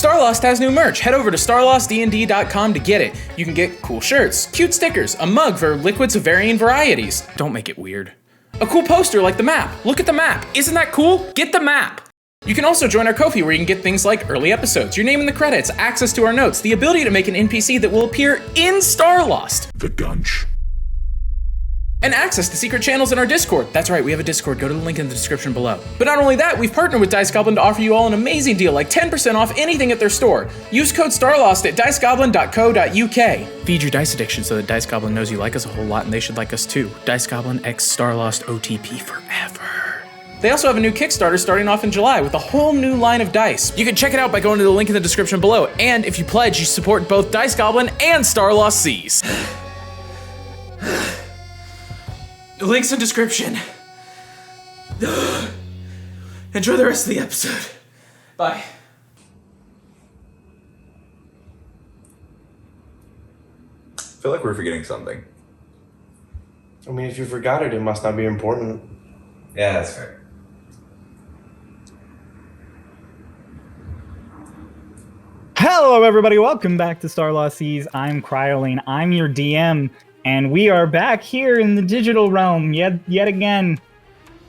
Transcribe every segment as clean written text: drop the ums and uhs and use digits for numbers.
Starlost has new merch. Head over to starlostdnd.com to get it. You can get cool shirts, cute stickers, a mug for liquids of varying varieties. Don't make it weird. A cool poster like the map. Look at the map. Isn't that cool? Get the map. You can also join our Ko-fi where you can get things like early episodes, your name in the credits, access to our notes, the ability to make an NPC that will appear in Starlost. The Gunch. And access to secret channels in our Discord. That's right, we have a Discord. Go to the link in the description below. But not only that, we've partnered with Dice Goblin to offer you all an amazing deal, like 10% off anything at their store. Use code STARLOST at dicegoblin.co.uk. Feed your dice addiction so that Dice Goblin knows you like us a whole lot and they should like us too. Dice Goblin x Starlost OTP forever. They also have a new Kickstarter starting off in July with a whole new line of dice. You can check it out by going to the link in the description below. And if you pledge, you support both Dice Goblin and Starlost Seas. Links in description. Enjoy the rest of the episode. Bye. I feel like we're forgetting something. I mean, if you forgot it, it must not be important. Yeah, that's fair. Hello, everybody. Welcome back to Starlost Seas. I'm Cryoline. I'm your DM, and we are back here in the digital realm yet again.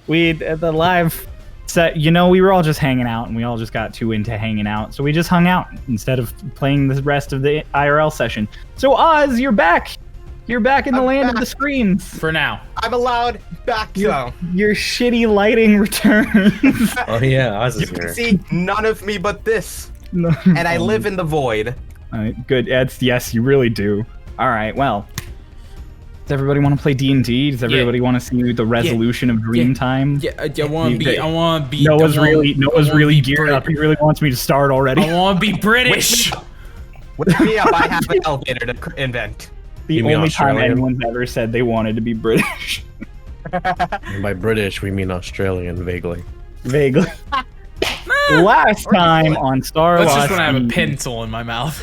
The live set, we were all just hanging out, and we all just got too into hanging out, so we just hung out instead of playing the rest of the IRL session. So Oz, you're back. You're back in the land of the screens. For now. I'm allowed back though. Your shitty lighting returns. Oh yeah, Oz is You here. can see none of me but this. And I live in the void. Good. Yes, you really do. All right. Well, does everybody want to play D&D? Does everybody want to see the resolution of Dreamtime? Yeah, I want to be. Noah's really geared up. He really wants me to start already. I want to be British. Wake me up, I have an elevator to invent. The only time anyone's ever said they wanted to be British. And by British, we mean Australian, vaguely. Vaguely. Last time on Starlost. That's just when I have a pencil in my mouth.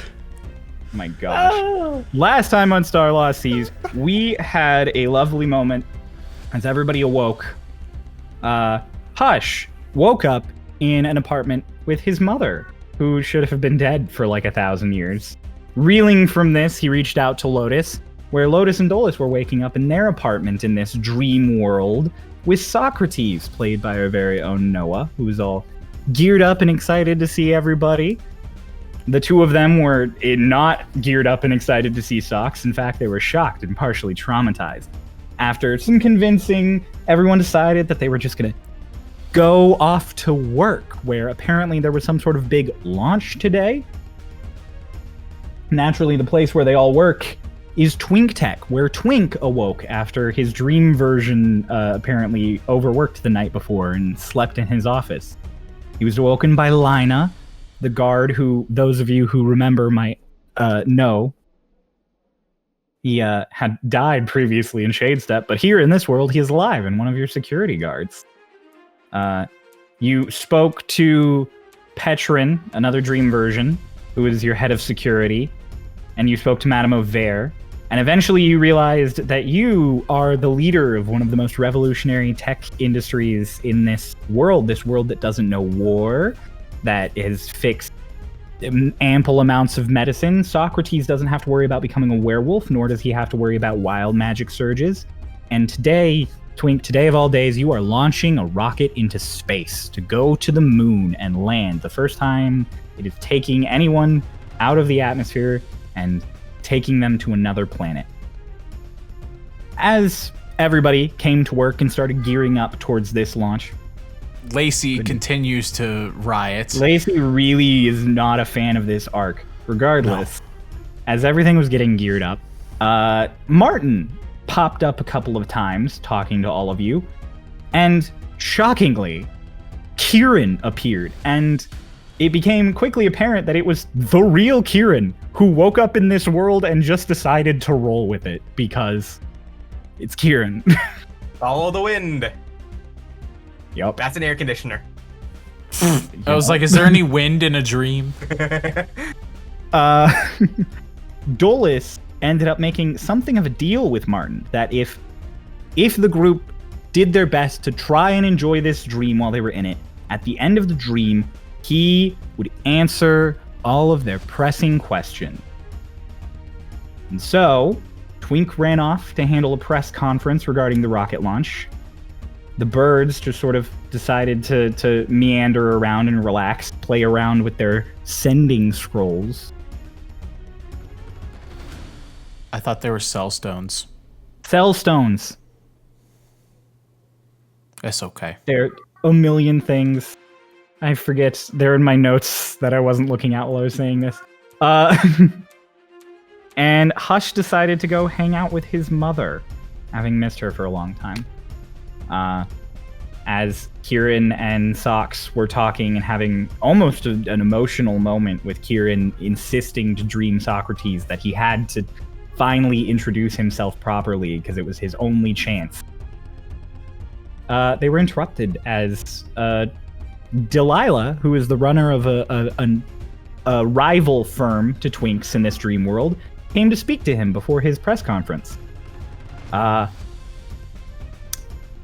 Oh my gosh. Last time on Starlost Seas, we had a lovely moment as everybody awoke. Hush woke up in an apartment with his mother, who should have been dead for like 1,000 years. Reeling from this, he reached out to Lotus, where Lotus and Dolus were waking up in their apartment in this dream world with Socrates, played by our very own Noah, who was all geared up and excited to see everybody. The two of them were not geared up and excited to see Sox. In fact, they were shocked and partially traumatized. After some convincing, everyone decided that they were just going to go off to work, where apparently there was some sort of big launch today. Naturally, the place where they all work is Twink Tech, where Twink awoke after his dream version apparently overworked the night before and slept in his office. He was awoken by Lina, the guard who, those of you who remember might know. He had died previously in Shadestep, but here in this world, he is alive and one of your security guards. You spoke to Petrin, another dream version, who is your head of security, and you spoke to Madame Auvert, and eventually you realized that you are the leader of one of the most revolutionary tech industries in this world that doesn't know war, that has fixed ample amounts of medicine. Socrates doesn't have to worry about becoming a werewolf, nor does he have to worry about wild magic surges. And today, Twink, today of all days, you are launching a rocket into space to go to the moon and land. The first time it is taking anyone out of the atmosphere and taking them to another planet. As everybody came to work and started gearing up towards this launch, Lacey continues to riot. Lacey really is not a fan of this arc. Regardless, as everything was getting geared up, Martin popped up a couple of times talking to all of you, and shockingly, Kieran appeared, and it became quickly apparent that it was the real Kieran who woke up in this world and just decided to roll with it because it's Kieran. Follow the wind. Yep. That's an air conditioner. I was like, is there any wind in a dream? Dolus ended up making something of a deal with Martin that if the group did their best to try and enjoy this dream while they were in it, at the end of the dream, he would answer all of their pressing questions. And so, Twink ran off to handle a press conference regarding the rocket launch. The birds just sort of decided to meander around and relax, play around with their sending scrolls. I thought they were cell stones. Cell stones. It's okay. They're a million things. I forget. They're in my notes that I wasn't looking at while I was saying this. And Hush decided to go hang out with his mother, having missed her for a long time. As Kieran and Socks were talking and having almost an emotional moment with Kieran insisting to Dream Socrates that he had to finally introduce himself properly because it was his only chance. They were interrupted as Delilah, who is the runner of a rival firm to Twink's in this dream world, came to speak to him before his press conference.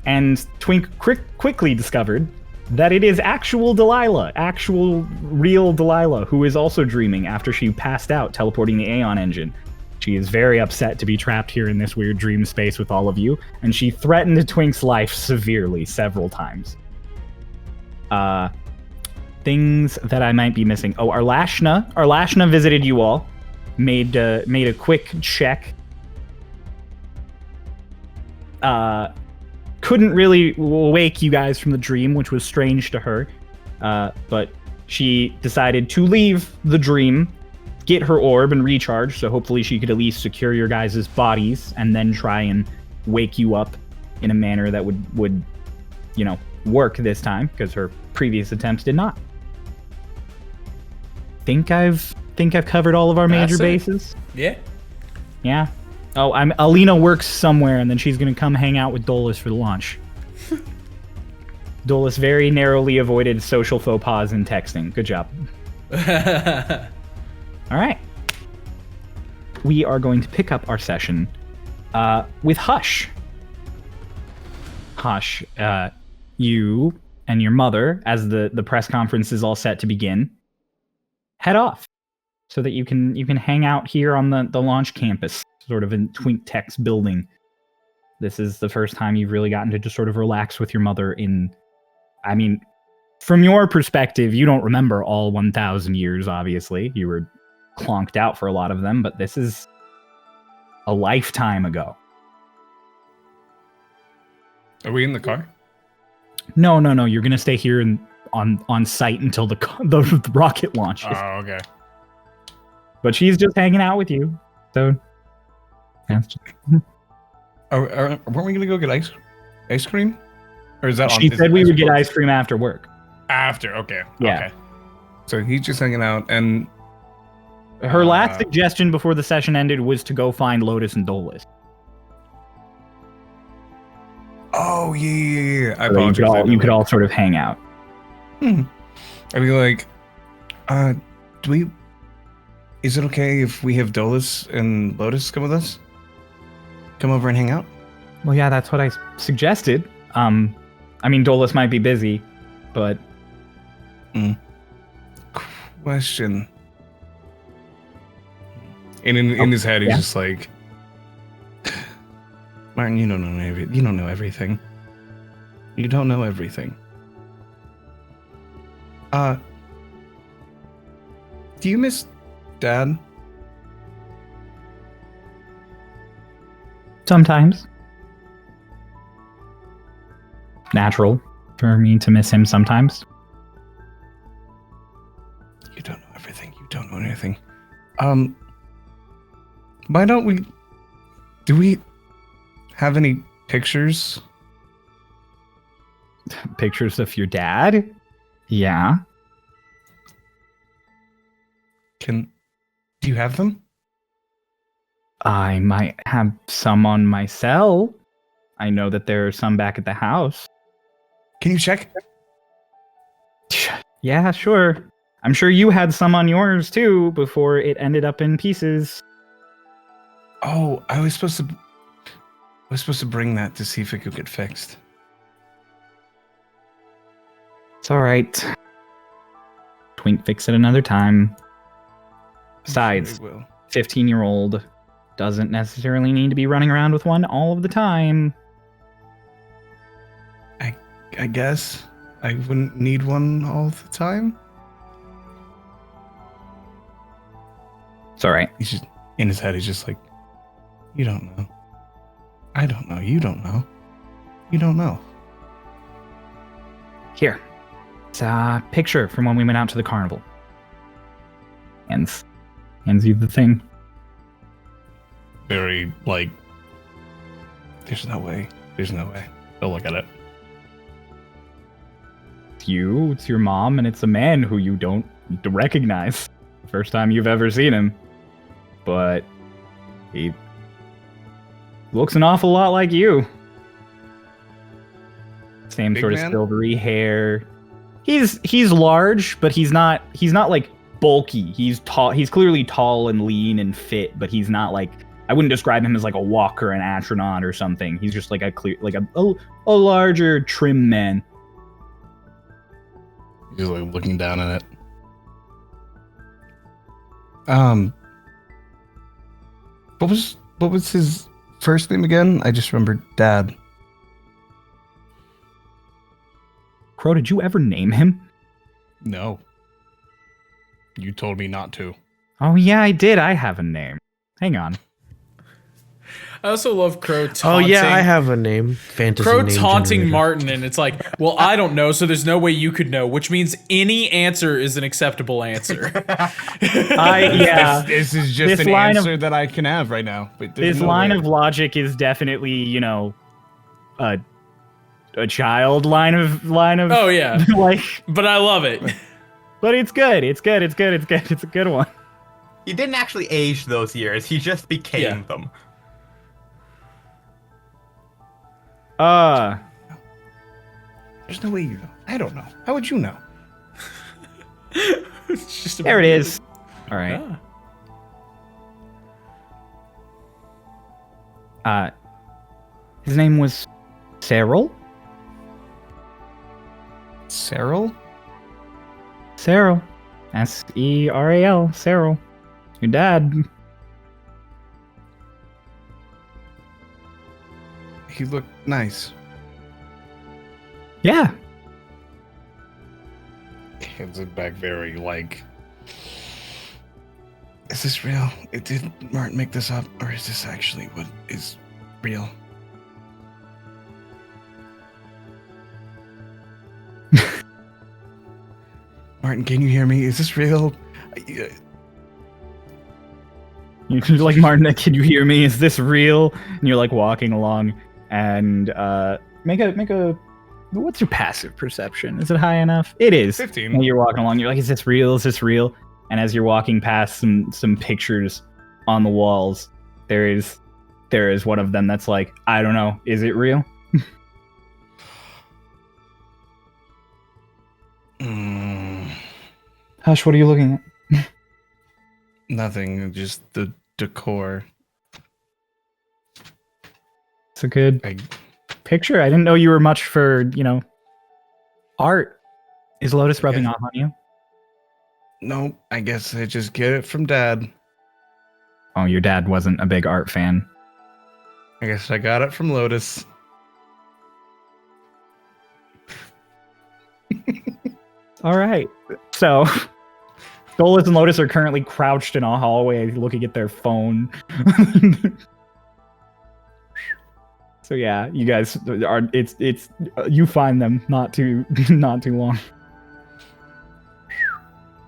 And Twink quickly discovered that it is actual Delilah, actual real Delilah, who is also dreaming after she passed out teleporting the Aeon engine. She is very upset to be trapped here in this weird dream space with all of you, and she threatened Twink's life severely several times. Things that I might be missing. Oh, Arlashna visited you all, made a quick check. Couldn't really wake you guys from the dream, which was strange to her, but she decided to leave the dream, get her orb and recharge, so hopefully she could at least secure your guys' bodies and then try and wake you up in a manner that would work this time, because her previous attempts did not. Think I've covered all of our major bases. Yeah. Oh, Alina works somewhere, and then she's gonna come hang out with Dolus for the launch. Dolus very narrowly avoided social faux pas and texting. Good job. All right. We are going to pick up our session with Hush. Hush, you and your mother, as the press conference is all set to begin, head off so that you can hang out here on the launch campus, sort of in Twink Tech's building. This is the first time you've really gotten to just sort of relax with your mother from your perspective, you don't remember all 1,000 years, obviously. You were clonked out for a lot of them, but this is a lifetime ago. Are we in the car? No. You're gonna stay here on site until the rocket launches. Oh, okay. But she's just hanging out with you, so. Weren't we gonna go get ice cream? Or is that? She said we would get ice cream after work. After, okay. Yeah. Okay. So he's just hanging out, and her last suggestion before the session ended was to go find Lotus and Dolus. Oh yeah. I So apologize. you could all sort of hang out. I'd be like, is it okay if we have Dolus and Lotus come with us? Come over and hang out? Well, yeah, that's what I suggested. Dolus might be busy, but... Question. And in his head, he's just like, Martin, you don't know everything. You don't know everything. Do you miss Dad? Sometimes. Natural for me to miss him sometimes. You don't know everything. You don't know anything. Why don't we... Do we have any pictures? Pictures of your dad? Yeah. Do you have them? I might have some on my cell. I know that there are some back at the house. Can you check? Yeah, sure. I'm sure you had some on yours too before it ended up in pieces. Oh, I was supposed to bring that to see if it could get fixed. It's all right. Twink, fix it another time. Besides, Sure will. 15-year-old doesn't necessarily need to be running around with one all of the time. I guess I wouldn't need one all the time. It's all right. He's just in his head. He's just like, you don't know. I don't know. You don't know. You don't know. Here. It's a picture from when we went out to the carnival. Hands you the thing. Very like. There's no way. There's no way. Don't look at it. It's you, it's your mom, and it's a man who you don't recognize. First time you've ever seen him. But he looks an awful lot like you. Same Big sort of man? silvery hair. He's large, but he's not like bulky. He's tall. He's clearly tall and lean and fit, but he's not like, I wouldn't describe him as like a walker, an astronaut or something. He's just like a larger, trim man. He's like looking down at it. What was his first name again? I just remembered Dad. Crow, did you ever name him? No. You told me not to. Oh yeah, I did. I have a name. Hang on. I also love Crow Oh taunting. yeah, I have a name. Fantasy Crow name taunting generator. Martin, and it's like, well, I don't know, so there's no way you could know, which means any answer is an acceptable answer. Yeah. This is just This an line answer that I can have right now. But there's This no line way. of logic is definitely, a child line of Oh yeah, like, but I love it. but it's good. It's good. It's good. It's good. It's a good one. He didn't actually age those years. He just became Yeah. them. There's no way you know. I don't know. How would you know? It's just There it is. All right. Ah. His name was Cyril. Cyril? Cyril. Seral. Cyril. Your dad. He looked nice. Yeah. Hands it back very like. Is this real? Did Martin make this up? Or is this actually what is real? Martin, can you hear me? Is this real? You're like, Martin, can you hear me? Is this real? And you're like walking along and make a what's your passive perception? Is it high enough? It is. 15. And you're walking along, you're like, is this real? Is this real? And as you're walking past some pictures on the walls, there is one of them that's like, I don't know, is it real? Hush, what are you looking at? Nothing, just the decor. It's a good I, picture. I didn't know you were much for, art. Is Lotus rubbing off on you? no, I guess I just get it from Dad. Oh, your dad wasn't a big art fan. I guess I got it from Lotus. All right. So, Dolus and Lotus are currently crouched in a hallway looking at their phone. So yeah, you guys are it's you find them not too long.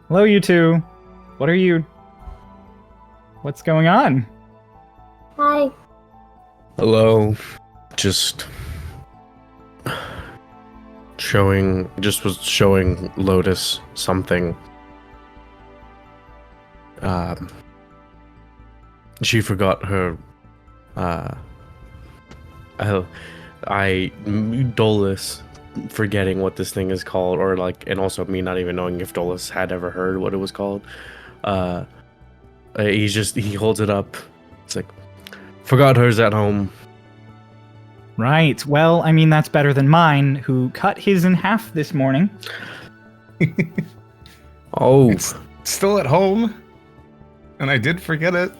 Hello, you two. What's going on? Hi. Hello. Just was showing Lotus something. She forgot her Dolus forgetting what this thing is called, or like, and also me not even knowing if Dolus had ever heard what it was called. He holds it up. It's like, forgot hers at home. Right. Well, I mean, that's better than mine, who cut his in half this morning. Oh, It's still at home. and I did forget it.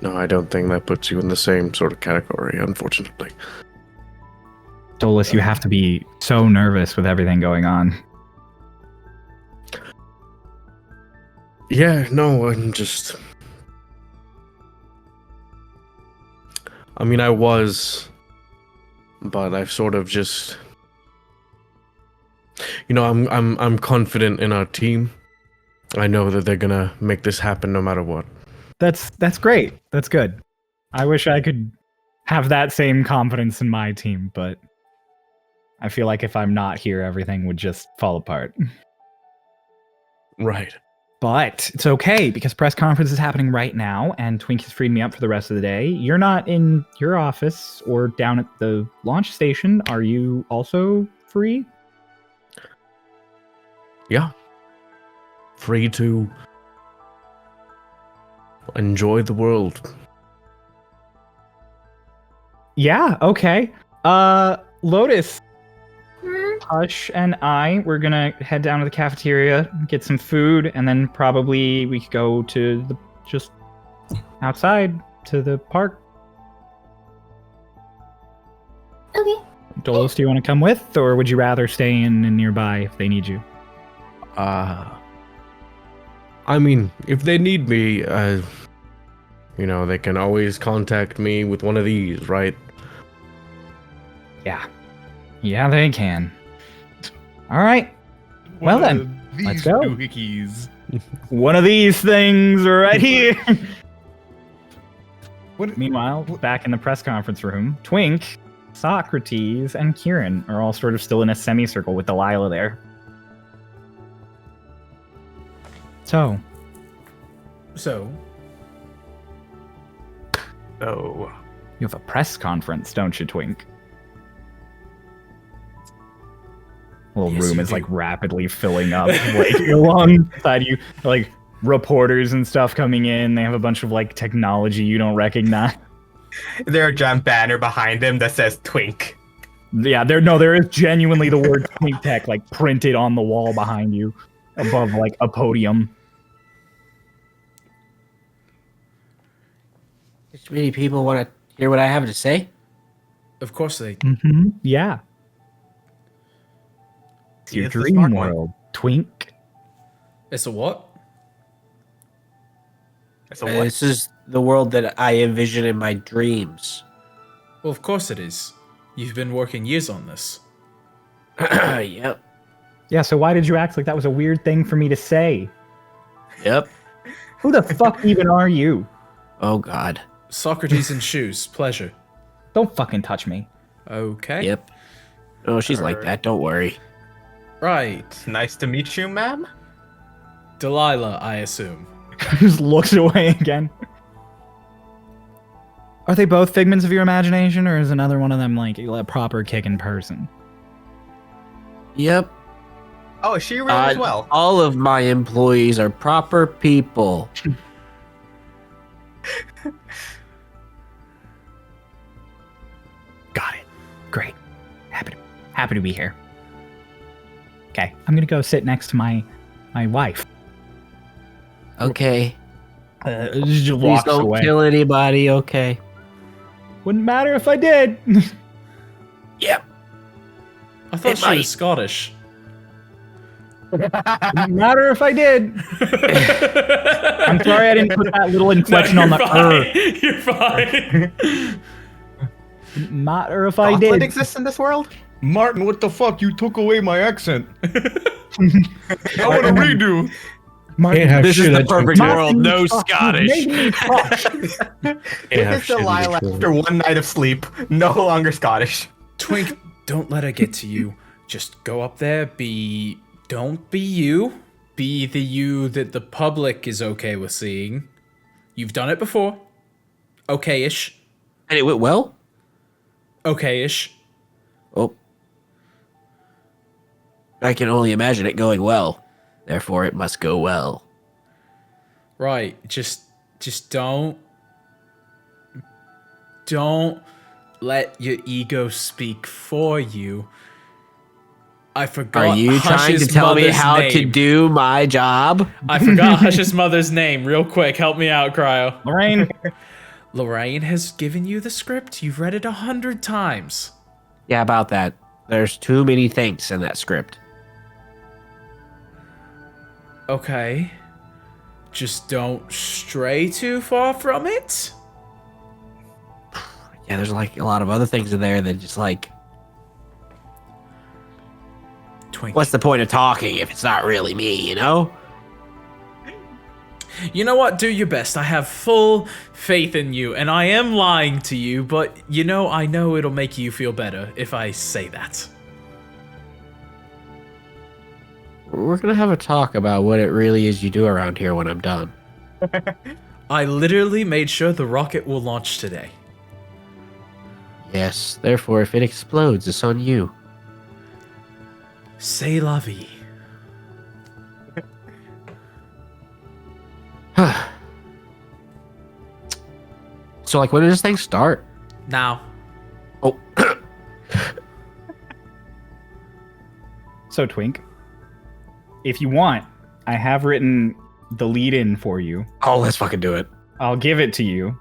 No, I don't think that puts you in the same sort of category, unfortunately. Dolus, you have to be so nervous with everything going on. Yeah, no, I'm just... I mean, I was, but I've sort of just... You know, I'm confident in our team. I know that they're gonna make this happen no matter what. That's great. That's good. I wish I could have that same confidence in my team, but I feel like if I'm not here, everything would just fall apart. Right. But it's okay because press conference is happening right now, and Twink has freed me up for the rest of the day. You're not in your office or down at the launch station. Are you also free? Yeah. Free to enjoy the world. Yeah, okay. Lotus, Hush and we're gonna head down to the cafeteria, get some food, and then probably we could go to the just outside to the park. Okay. Dolus, do you want to come with, or would you rather stay in and nearby if they need you? I mean, if they need me, you know, they can always contact me with one of these, right? Yeah, they can. All right. Well One then, of let's these go. doohickeys. One of these things right here. What? Meanwhile, back in the press conference room, Twink, Socrates, and Kieran are all sort of still in a semicircle with Delilah there. So, Oh. you have a press conference, don't you, Twink? Little Yes, room you is do. like rapidly filling up. Like alongside you, like reporters and stuff coming in. They have a bunch of like technology you don't recognize. There a giant banner behind him that says Twink. Yeah, there is genuinely the word Twink Tech like printed on the wall behind you, above like a podium. Just many people want to hear what I have to say. Of course they. Mm-hmm. Yeah. It's your He is the dream smart one. world, Twink. It's a what? So what? This is the world that I envision in my dreams. Well, of course it is. You've been working years on this. Yep. Yeah, so why did you act like that was a weird thing for me to say? Yep. Who the fuck even are you? Oh God. Socrates in shoes. Pleasure. Don't fucking touch me. Okay. Yep. Oh, she's like that. Don't worry. Right. Nice to meet you, ma'am. Delilah, I assume. Just looks away again. Are they both figments of your imagination, or is another one of them like a proper kick in person? Yep. Oh, is she real as well? All of my employees are proper people. Got it. Great. Happy to be here. Okay, I'm gonna go sit next to my wife. Okay. Just Please walks don't away. kill anybody. Okay. Wouldn't matter if I did. Yep. I thought It she might. was Scottish. Wouldn't matter if I did. I'm sorry I didn't put that little inflection on the You're fine. Wouldn't matter if I Scotland did. exists in this world? Martin, what the fuck? You took away my accent. I want to redo. Martin, This is the perfect world. Martin, No fuck, you Scottish. made me talk. This is Delilah after one night of sleep. No longer Scottish. Twink, don't let her get to you. Just go up there, don't be you. Be the you that the public is okay with seeing. You've done it before. Okay-ish. And it went well? Okay-ish. Oh. I can only imagine it going well. Therefore, it must go well. Right. Just don't let your ego speak for you. I forgot. Are you trying to Hush's tell me mother's how to name. do my job? I forgot Hush's mother's name. Real quick, help me out, Cryo. Lorraine. Lorraine has given you the script. You've read it 100 times. Yeah, about that. There's too many things in that script. Okay. Just don't stray too far from it. Yeah, there's like a lot of other things in there that just like, Twink. what's the point of talking if it's not really me, you know? You know what? Do your best. I have full faith in you, and I am lying to you, but you know, I know it'll make you feel better if I say that. We're gonna have a talk about what it really is you do around here when I'm done. I literally made sure the rocket will launch today. Yes, therefore, if it explodes, it's on you. C'est la vie. So, like, when does this thing start? Now. Oh, So, Twink, if you want, I have written the lead-in for you. oh, let's fucking do it. I'll give it to you.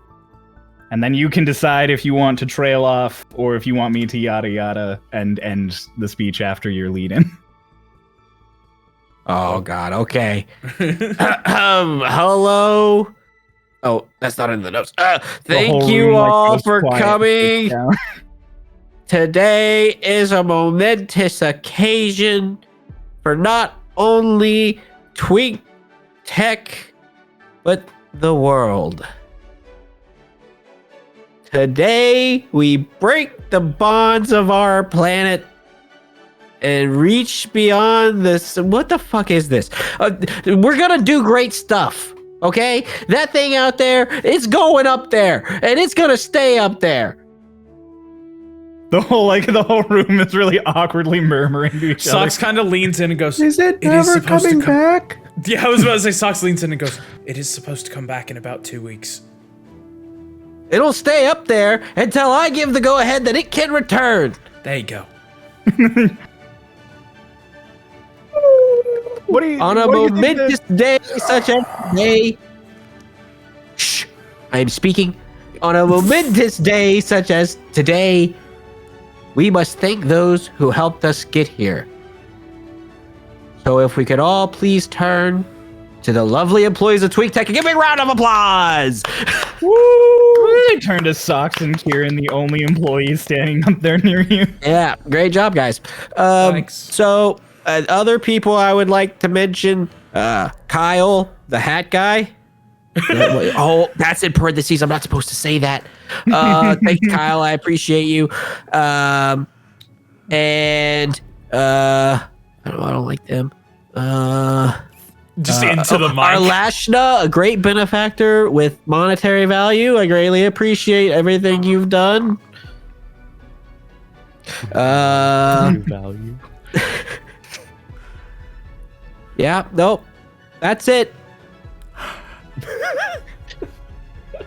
And then you can decide if you want to trail off or if you want me to yada yada and end the speech after your lead-in. Oh God. Okay. Hello. Oh, that's not in the notes. The Thank whole you room, like, all goes for quiet. coming. Yeah. Today is a momentous occasion for not only Twink Tech, but the world. Today, we break the bonds of our planet and reach beyond this. What the fuck is this? We're gonna do great stuff, okay? That thing out there, it's going up there, and it's gonna stay up there. The whole room is really awkwardly murmuring to each Socks other. kind of leans in and goes, Is it "It is never supposed to coming come-" back? Yeah, I was about to say Socks leans in and goes, "It is supposed to come back in about 2 weeks." It'll stay up there until I give the go-ahead that it can return. There you go. What do you On a what do you think momentous day such as today. Shh, I am speaking. On a momentous day such as today, we must thank those who helped us get here. So if we could all please turn to the lovely employees of Twink Tech and give me a round of applause. Woo! They turned to Socks and Kieran, the only employees standing up there near you. Yeah, great job, guys. Thanks. So, other people I would like to mention, Kyle, the hat guy. Oh, that's in parentheses. I'm not supposed to say that. Thanks, Kyle. I appreciate you. And I don't like them. Just into the mic. Our Lashna, a great benefactor with monetary value. I greatly appreciate everything you've done. Value. Yeah, nope. That's it.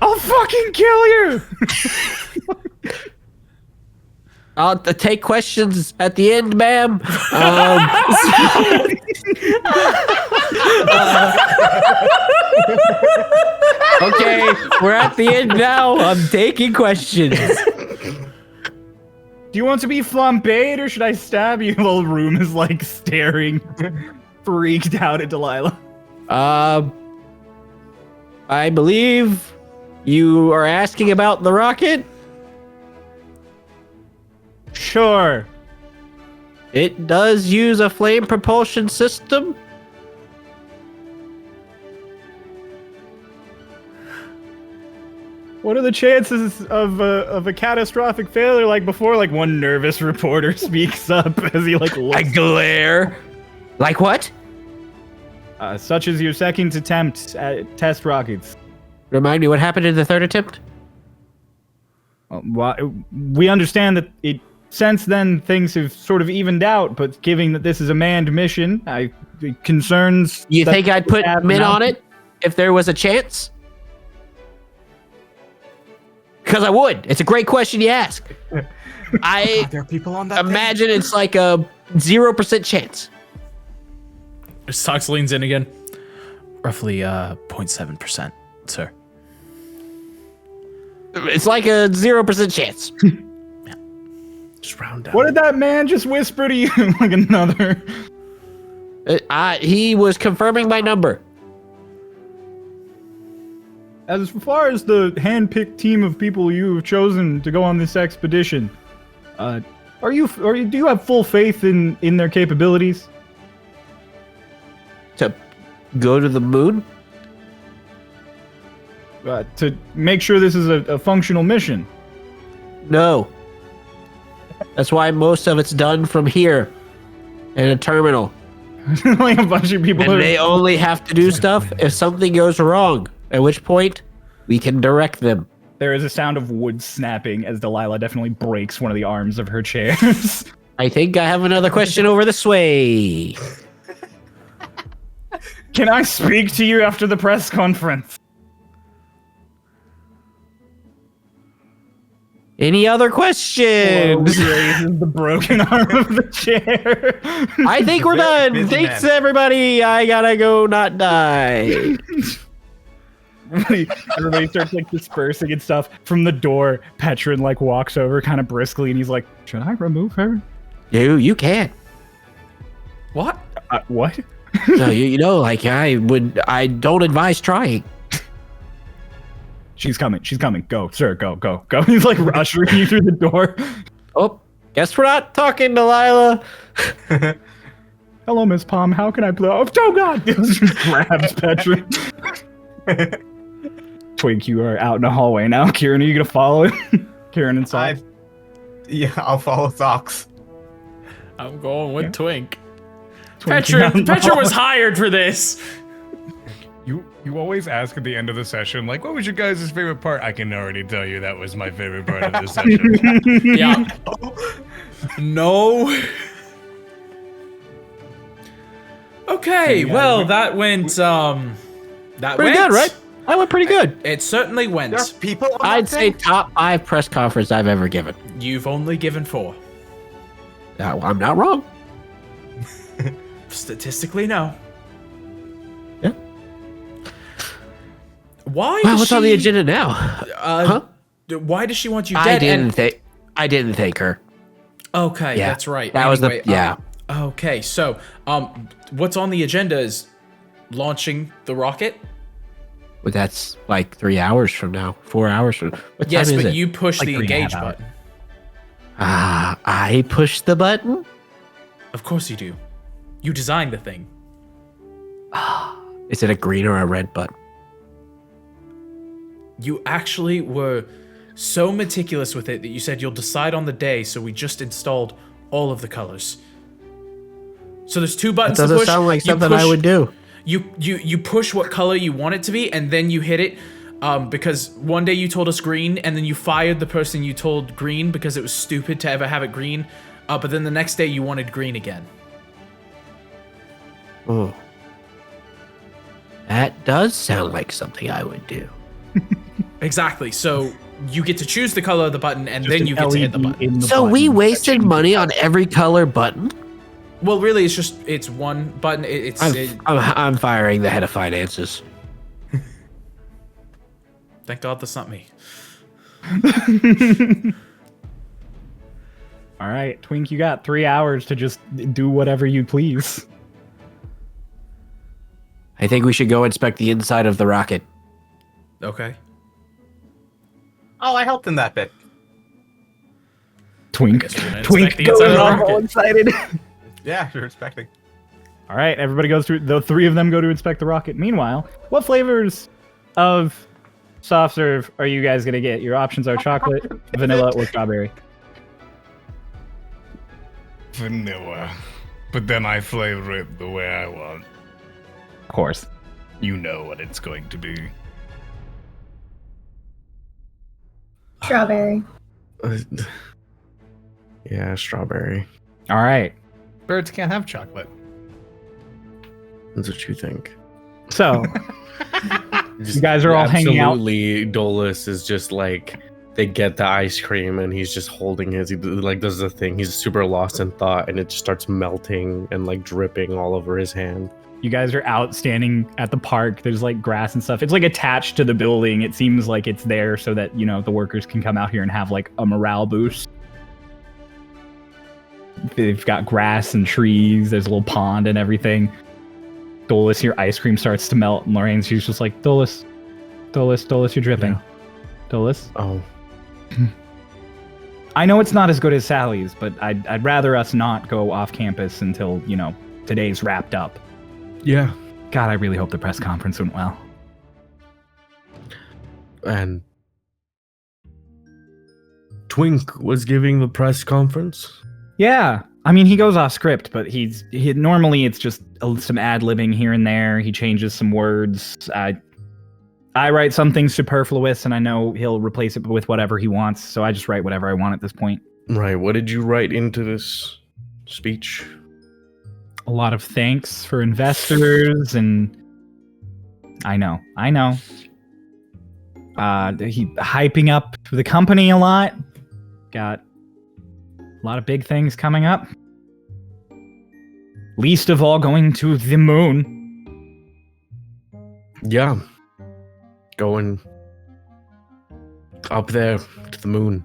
I'll fucking kill you! I'll take questions at the end, ma'am. Okay, we're at the end now. I'm taking questions. Do you want to be flambéed or should I stab you? The whole room is like staring, freaked out at Delilah. I believe you are asking about the rocket. Sure. It does use a flame propulsion system. What are the chances of a catastrophic failure like before? Like one nervous reporter speaks up as he like looks. I glare. Like what? Such as your second attempt at test rockets. Remind me what happened in the third attempt? We understand that since then things have sort of evened out, but given that this is a manned mission, concerns. You that think I'd put have men on now- it if there was a chance? Because I would. It's a great question you ask. I There are people on that thing? imagine it's like a 0% chance. Sox leans in again. Roughly 0.7%, sir. It's like a 0% chance. Just round down. What did that man just whisper to you? Like another. He was confirming my number. As far as the hand-picked team of people you have chosen to go on this expedition, do you have full faith in their capabilities? To go to the moon? To make sure this is a functional mission? No. That's why most of it's done from here in a terminal. Like a bunch of people. And they only have to do stuff if something goes wrong, at which point we can direct them. There is a sound of wood snapping as Delilah definitely breaks one of the arms of her chairs. I think I have another question over this way. Can I speak to you after the press conference? Any other questions? Raises the broken arm of the chair. I think we're done. Busy Thanks, man. everybody. I gotta go not die. Everybody starts like dispersing and stuff. From the door, Petrin like walks over kind of briskly and he's like, "Should I remove her?" You can. What? What? No, you know, like I don't advise trying. She's coming. She's coming. Go, sir. Go. He's like ushering you through the door. Oh, guess we're not talking, Delilah. Hello, Miss Palm. How can I play? Oh God! Just grabs Petrin. Twink, you are out in the hallway now. Kieran, are you gonna follow him? Kieran and Sock. Yeah, I'll follow Socks. I'm going with Twink. Twink, Petra was hired for this. You always ask at the end of the session, like, what was your guys' favorite part? I can already tell you that was my favorite part of the session. Yeah. No. Okay, well, that went, Pretty good, right? I went pretty good. It certainly went. There's people on I'd that say thing? top 5 press conference I've ever given. You've only given 4. I'm not wrong. Statistically, no. Yeah. Why? Wow, does what's on the she- agenda now? Huh? Why does she want you I dead? didn't thank her. Okay, Yeah, that's right. that was the- yeah. Okay, so what's on the agenda is launching the rocket. But that's like 3 hours from now, 4 hours from. What Yes, time is but it? you push Like the 3.5 engage hours. button. I pushed the button. Of course you do. You designed the thing. Is it a green or a red button? You actually were so meticulous with it that you said you'll decide on the day, so we just installed all of the colors. So there's 2 buttons That to doesn't push. sound like You something push- I would do. You push what color you want it to be, and then you hit it. Because one day you told us green, and then you fired the person you told green because it was stupid to ever have it green. But then the next day you wanted green again. Oh. That does sound like something I would do. Exactly. So you get to choose the color of the button, and Just then an you get to hit the LED button. in the So we button. wasted money on every color button? Well, really, it's one button. I'm firing the head of finances. Thank God that's not me. All right, Twink, you got 3 hours to just do whatever you please. I think we should go inspect the inside of the rocket. Okay. Oh, I helped in that bit. Twink, guess we're gonna Twink inspect the goes inside of the all rocket. excited. Yeah, you're expecting. All right, everybody goes through. The 3 of them go to inspect the rocket. Meanwhile, what flavors of soft serve are you guys gonna get? Your options are chocolate, vanilla, or strawberry. Vanilla. But then I flavor it the way I want. Of course. You know what it's going to be. Strawberry. Yeah, strawberry. All right. Birds can't have chocolate. That's what you think. So you guys are all hanging out. Absolutely, Dolus is just like they get the ice cream, and he's just holding his, he like does the thing. He's super lost in thought, and it just starts melting and like dripping all over his hand. You guys are out standing at the park. There's like grass and stuff. It's like attached to the building. It seems like it's there so that, you know, the workers can come out here and have like a morale boost. They've got grass and trees. There's a little pond and everything. Dolus, your ice cream starts to melt, and Lorraine's, she's just like, Dolus, you're dripping. Yeah. Dolus? Oh, I know it's not as good as Sally's, but I'd rather us not go off campus until, you know, today's wrapped up. yeah. God, I really hope the press conference went well. And Twink was giving the press conference. Yeah, I mean, he goes off script, but normally it's just some ad-libbing here and there. He changes some words. I write something superfluous, and I know he'll replace it with whatever he wants, so I just write whatever I want at this point. Right. What did you write into this speech? A lot of thanks for investors, and I know. He hyping up the company a lot. Got a lot of big things coming up. Least of all, going to the moon. Yeah. Going up there to the moon.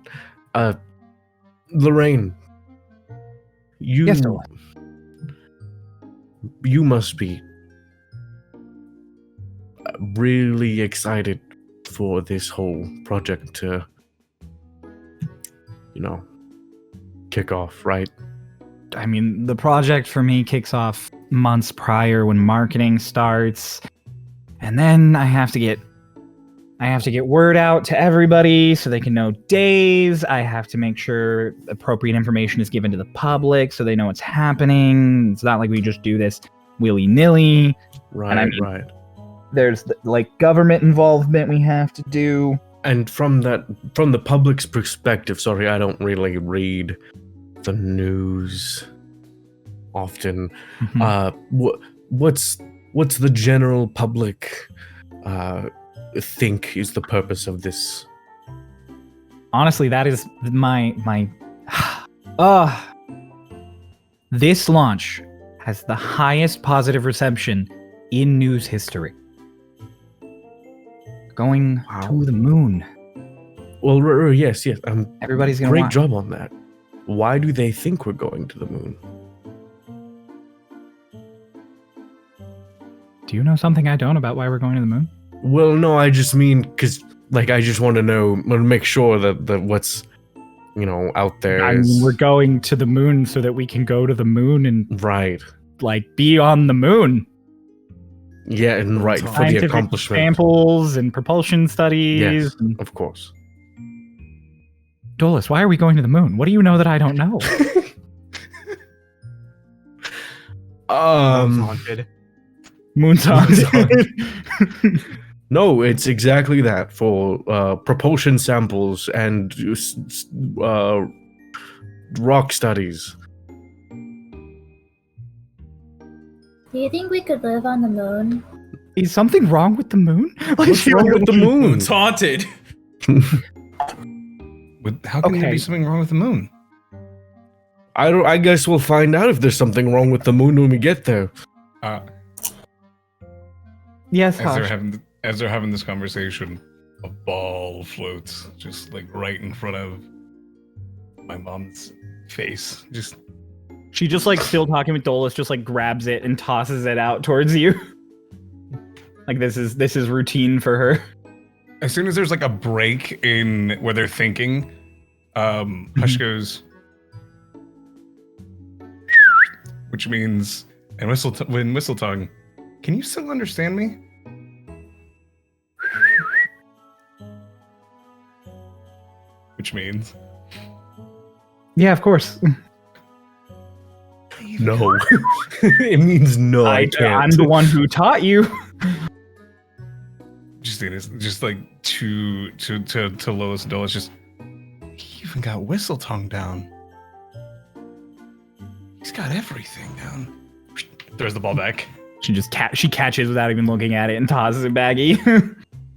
Lorraine, Yes, sir. you must be really excited for this whole project to, you know, kick off, right? I mean, the project for me kicks off months prior when marketing starts. And then I have to get word out to everybody so they can know days. I have to make sure appropriate information is given to the public so they know what's happening. It's not like we just do this willy-nilly. Right, And I mean, right. There's like government involvement we have to do. And from the public's perspective, sorry, I don't really read the news often. What's the general public think is the purpose of this? Honestly, that is my this launch has the highest positive reception in news history. Going to the moon. Well, yes. Everybody's gonna great watch. job on that. Why do they think we're going to the moon? Do you know something I don't about why we're going to the moon? Well, no, I just mean because, like, I just want to make sure that what's, you know, out there I mean, we're going to the moon so that we can go to the moon and right. like be on the moon. Yeah, and right for the Scientific accomplishment. samples and propulsion studies. Yes, and... of course. Dolus, why are we going to the moon? What do you know that I don't know? Moon's haunted. No, it's exactly that for propulsion samples and rock studies. Do you think we could live on the moon? Is something wrong with the moon? Like, What's wrong with the moon? It's haunted. How can there Okay. be something wrong with the moon? I guess we'll find out if there's something wrong with the moon when we get there. Yes, As Hush. they're having this conversation, a ball floats just like right in front of my mom's face. She just like still talking with Dolus, just like grabs it and tosses it out towards you. Like this is routine for her. As soon as there's like a break in where they're thinking, Hush goes, which means, and when whistle tongue, can you still understand me? Which means, Yeah, of course. No. It means no, I can't. I'm the one who taught you. just like to Lois and Dolus, just he even got whistle tongue down. He's got everything down. Throws the ball back. She just she catches without even looking at it and tosses it baggy.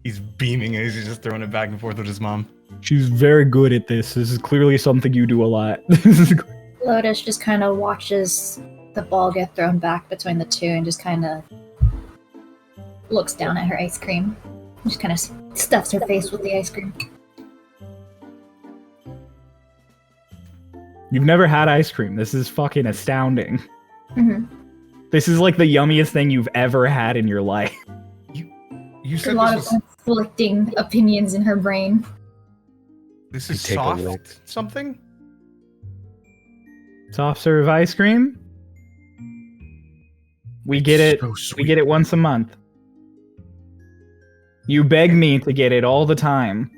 He's beaming and he's just throwing it back and forth with his mom. She's very good at this. This is clearly something you do a lot. This is great. Lotus just kind of watches the ball get thrown back between the two and just kind of looks down at her ice cream. Just kind of stuffs her face with the ice cream. You've never had ice cream. This is fucking astounding. Mm-hmm. This is like the yummiest thing you've ever had in your life. You A said lot of this was conflicting opinions in her brain. this is Take a soft look. something? Soft serve ice cream. We get it. So We sweet. get it once a month. You beg me to get it all the time.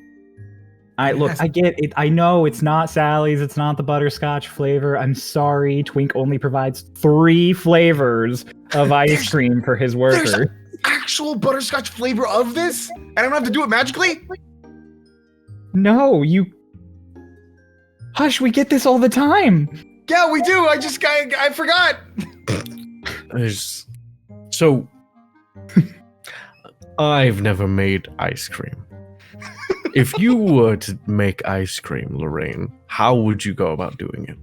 Yes. I get it. I know it's not Sally's. It's not the butterscotch flavor. I'm sorry. Twink only provides 3 flavors of ice cream for his workers. Actual butterscotch flavor of this? And I don't have to do it magically? No, you. Hush. We get this all the time. Yeah, we do. I forgot. There's so I've never made ice cream. If you were to make ice cream, Lorraine, how would you go about doing it?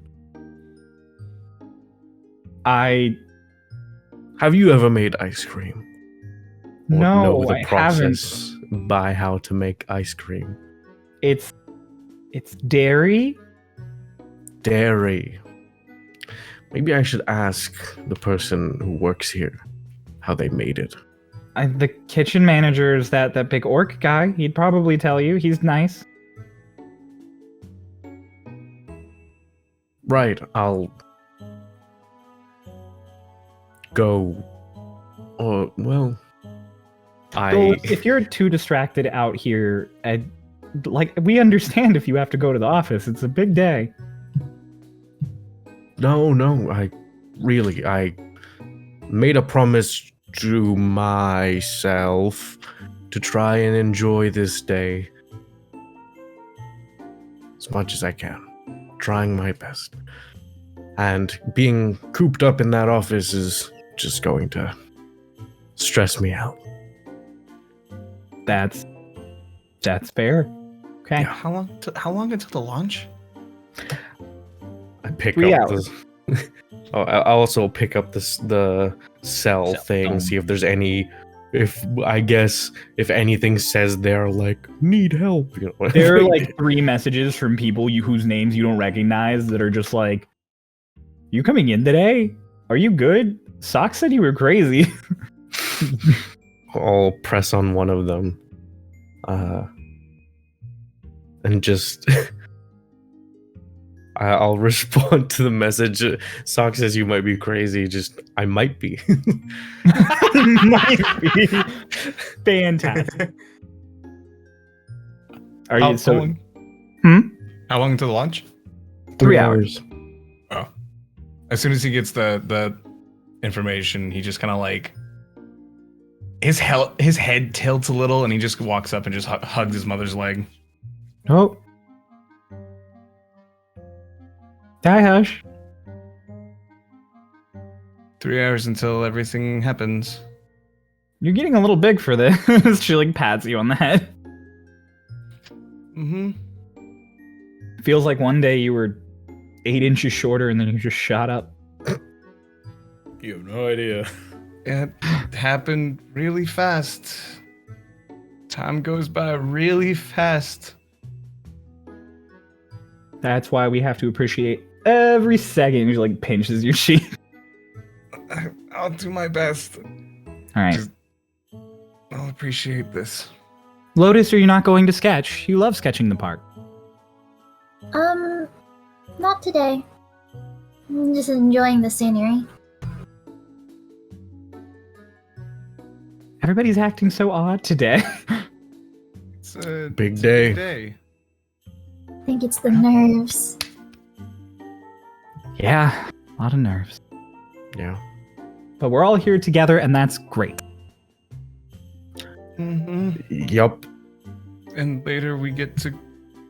Have you ever made ice cream? Or No, know the I process by how to make ice cream? It's dairy. Dairy. Maybe I should ask the person who works here how they made it. The kitchen manager is that big orc guy. He'd probably tell you. He's nice. Right, I'll go. Or, well, So if you're too distracted out here, we understand if you have to go to the office. It's a big day. No, I made a promise to myself to try and enjoy this day as much as I can. Trying my best. And being cooped up in that office is just going to stress me out. That's fair. Okay. How long until the launch? I pick 3 up hours. I also pick up the cell thing, phone. see if there's any. If anything says they're like need help, you know. There are like 3 messages from people whose names you don't recognize that are just like, "You coming in today? Are you good? Sock said you were crazy." I'll press on one of them, and just I'll respond to the message. Sock says you might be crazy. Just I might be. Might be. Fantastic. Are you How long? Hmm? How long until the launch? 3 hours. Oh. As soon as he gets the information, he just kind of like his head tilts a little, and he just walks up and just hugs his mother's leg. Oh. Die, Hush. 3 hours until everything happens. You're getting a little big for this. She like pats you on the head. Mm-hmm. Feels like one day you were 8 inches shorter and then you just shot up. You have no idea. It happened really fast. Time goes by really fast. That's why we have to appreciate every second. She like pinches your cheek. I'll do my best. All right. I'll appreciate this. Lotus, are you not going to sketch? You love sketching the park. Not today. I'm just enjoying the scenery. Everybody's acting so odd today. It's a Big it's a day. big day. I think it's the nerves. Yeah, a lot of nerves. Yeah. But we're all here together, and that's great. Mm-hmm. Yup. And later we get to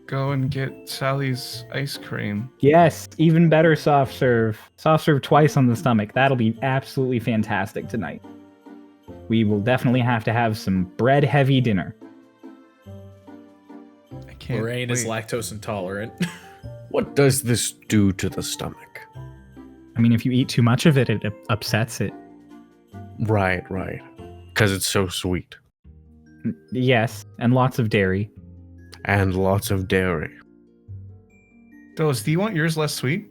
go and get Sally's ice cream. Yes, even better soft serve. Soft serve twice on the stomach. That'll be absolutely fantastic tonight. We will definitely have to have some bread-heavy dinner. I can't can't. Lorraine is wait. lactose intolerant. What does this do to the stomach? I mean, if you eat too much of it, it upsets it. Right. Because it's so sweet. Yes, and lots of dairy. And lots of dairy. Dolos, do you want yours less sweet?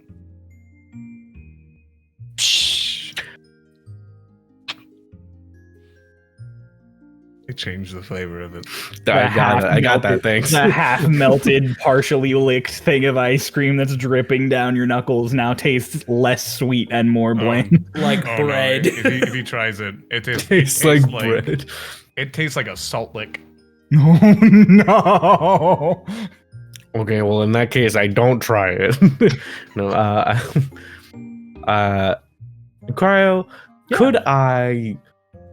It changed the flavor of it. I got that, thanks. The half-melted, partially licked thing of ice cream that's dripping down your knuckles now tastes less sweet and more bland. Like Oh, no, bread. if he tries it, it Tastes like bread. It tastes like a salt lick. Oh no! Okay, well in that case, I don't try it. No, Cryo, Yeah. could I,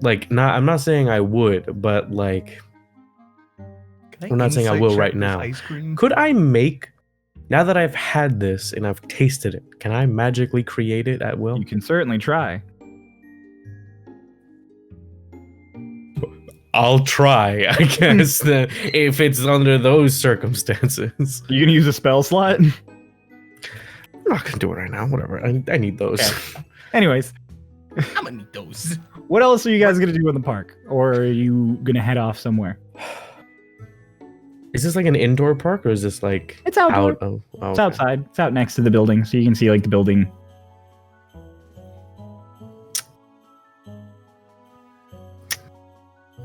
like, not? I'm not saying I would, but like, I'm not saying I will right now. Ice cream? Could I make? Now that I've had this and I've tasted it, can I magically create it at will? You can certainly try. I'll try, I guess, if it's under those circumstances. You can use a spell slot. I'm not gonna do it right now. Whatever. I need those. Okay. Anyways, I'm gonna need those. what else are you guys gonna do in the park, or are you gonna head off somewhere? Is this like an indoor park or is this like It's outdoor. out? Oh, It's okay. outside. It's out next to the building, so you can see like the building.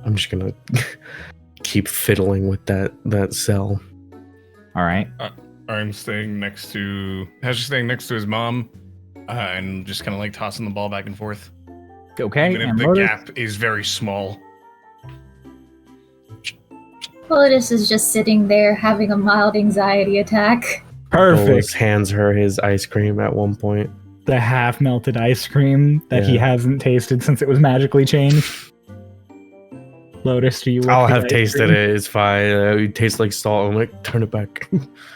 I'm just gonna keep fiddling with that cell. All right. I'm staying next to. How's staying next to his mom, and just kind of like tossing the ball back and forth. Okay. Even if And the Lotus? gap is very small. Lotus is just sitting there having a mild anxiety attack. Perfect. Dolus hands her his ice cream at one point. The half-melted ice cream that he Yeah. hasn't tasted since it was magically changed. Lotus, do you? I'll want the have ice tasted cream? it. It's fine. It tastes like salt. I'm like, turn it back.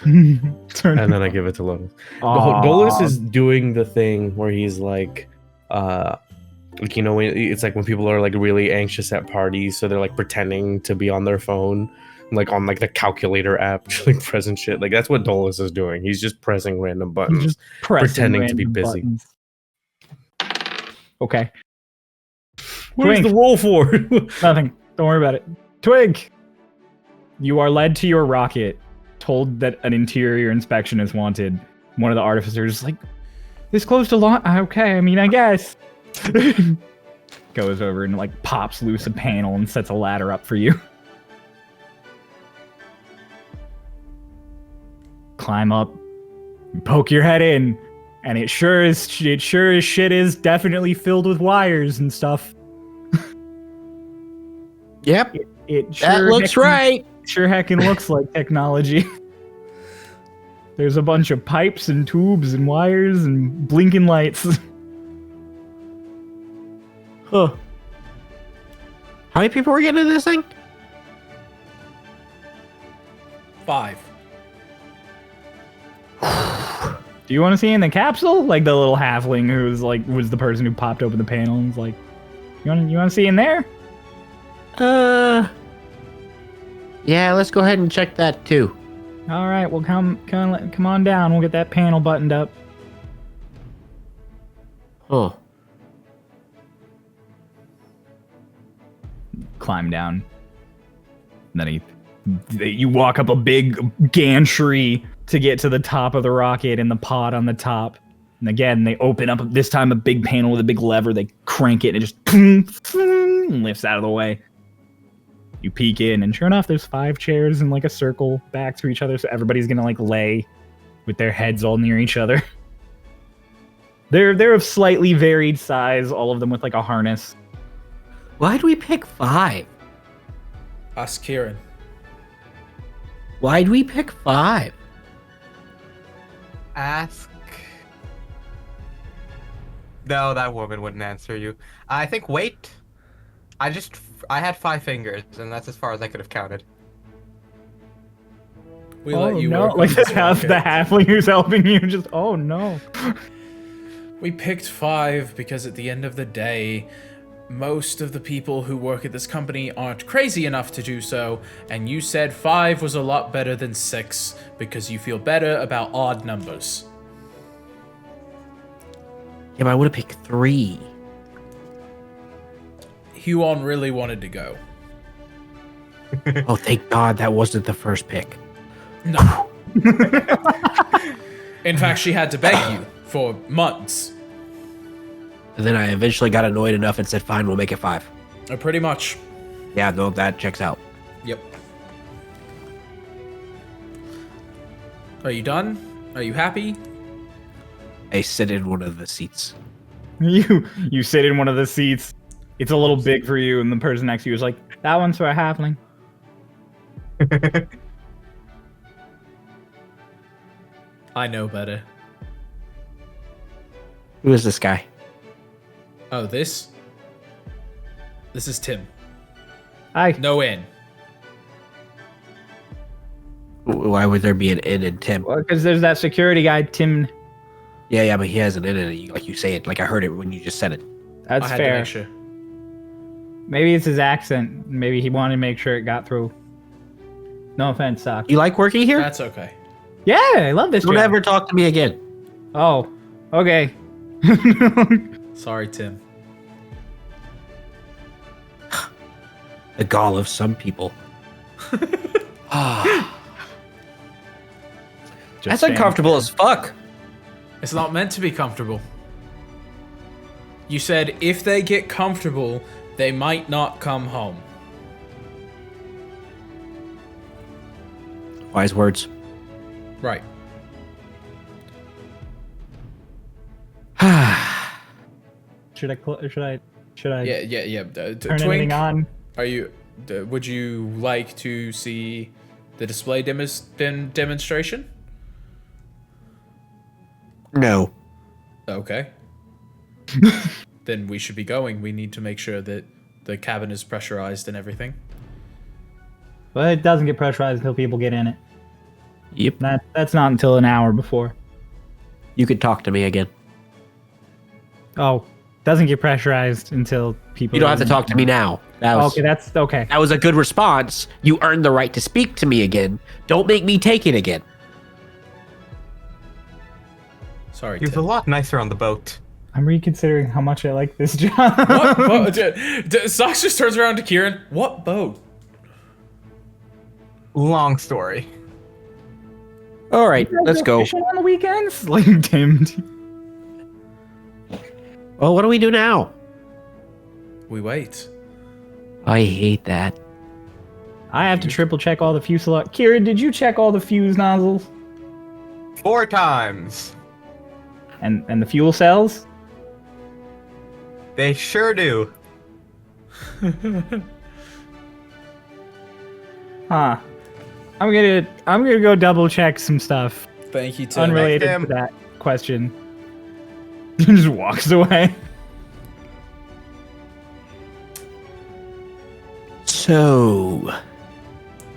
Turn And then I give it to Lotus. Aw. Dolus is doing the thing where he's like, you know, it's like when people are like really anxious at parties, so they're like pretending to be on their phone, like on like the calculator app, just like pressing shit. Like that's what Dolus is doing. He's just pressing random buttons. Just pressing pretending to be random busy. buttons. Okay. What is Twink. the roll for? Nothing. Don't worry about it. Twig! You are led to your rocket, told that an interior inspection is wanted. One of the artificers is like, this close to launch? Okay, I mean, I guess. Goes over and like pops loose a panel and sets a ladder up for you. Climb up, poke your head in, and it sure as shit is definitely filled with wires and stuff. Yep, It sure that looks heckin- right. Sure heckin' looks like technology. There's a bunch of pipes and tubes and wires and blinking lights. Huh. How many people were getting into this thing? 5. Do you want to see in the capsule? Like the little halfling who's like was the person who popped open the panel and was like, you want to see in there? Yeah, let's go ahead and check that too. All right, well come on down. We'll get that panel buttoned up. Huh. Climb down. And then you walk up a big gantry to get to the top of the rocket and the pod on the top. And again, they open up this time a big panel with a big lever. They crank it and it just lifts out of the way. You peek in, and sure enough, there's 5 chairs in like a circle back to each other, so everybody's gonna like lay with their heads all near each other. They're of slightly varied size, all of them with like a harness. Why'd we pick 5? Ask Kieran. Why'd we pick 5? Ask. No, that woman wouldn't answer you. I think wait. I had 5 fingers, and that's as far as I could have counted. We let you no! work Like on this the rocket. halfling who's helping you just no. We picked 5 because at the end of the day, most of the people who work at this company aren't crazy enough to do so, and you said 5 was a lot better than 6 because you feel better about odd numbers. Yeah, but I would have picked 3. Huon really wanted to go. Oh, thank God that wasn't the first pick. No. In fact, she had to beg you for months. And then I eventually got annoyed enough and said, fine, we'll make it 5. Pretty much. Yeah, no, that checks out. Yep. Are you done? Are you happy? I sit in one of the seats. You sit in one of the seats. It's a little big for you, and the person next to you is like, that one's for a halfling. I know better. Who is this guy? Oh, this? This is Tim. Hi. No in. Why would there be an N in Tim? Because there's that security guy, Tim. Yeah, but he has an N in it, like you say it. Like I heard it when you just said it. That's I had to fair. make sure. Maybe it's his accent. Maybe he wanted to make sure it got through. No offense, Sock. You like working here? That's okay. Yeah, I love this Don't job. ever talk to me again. Oh, okay. Sorry, Tim. The gall of some people. That's uncomfortable as fuck. It's not meant to be comfortable. You said if they get comfortable, they might not come home. Wise words. Right. Should I Yeah. turn Twink, anything on? are you? Would you like to see the display demonstration? No. Okay. Then we should be going. We need to make sure that the cabin is pressurized and everything. But it doesn't get pressurized until people get in it. Yep. That's not until an hour before. You could talk to me again. Oh, doesn't get pressurized until people. You don't have to talk to me now. Okay, that's okay. That was a good response. You earned the right to speak to me again. Don't make me take it again. Sorry, He was a Tim. lot nicer on the boat. I'm reconsidering how much I like this job. What boat? Sox just turns around to Kieran. What boat? Long story. All right, let's go. Fishing on the weekends, like Tim. Well, what do we do now? We wait. I hate that. I have to triple check all the fuselage. Kieran, did you check all the fuse nozzles 4 times. and the fuel cells? They sure do. Huh. I'm gonna go double check some stuff Thank you, Tim. unrelated Tim. to that question. He just walks away. So,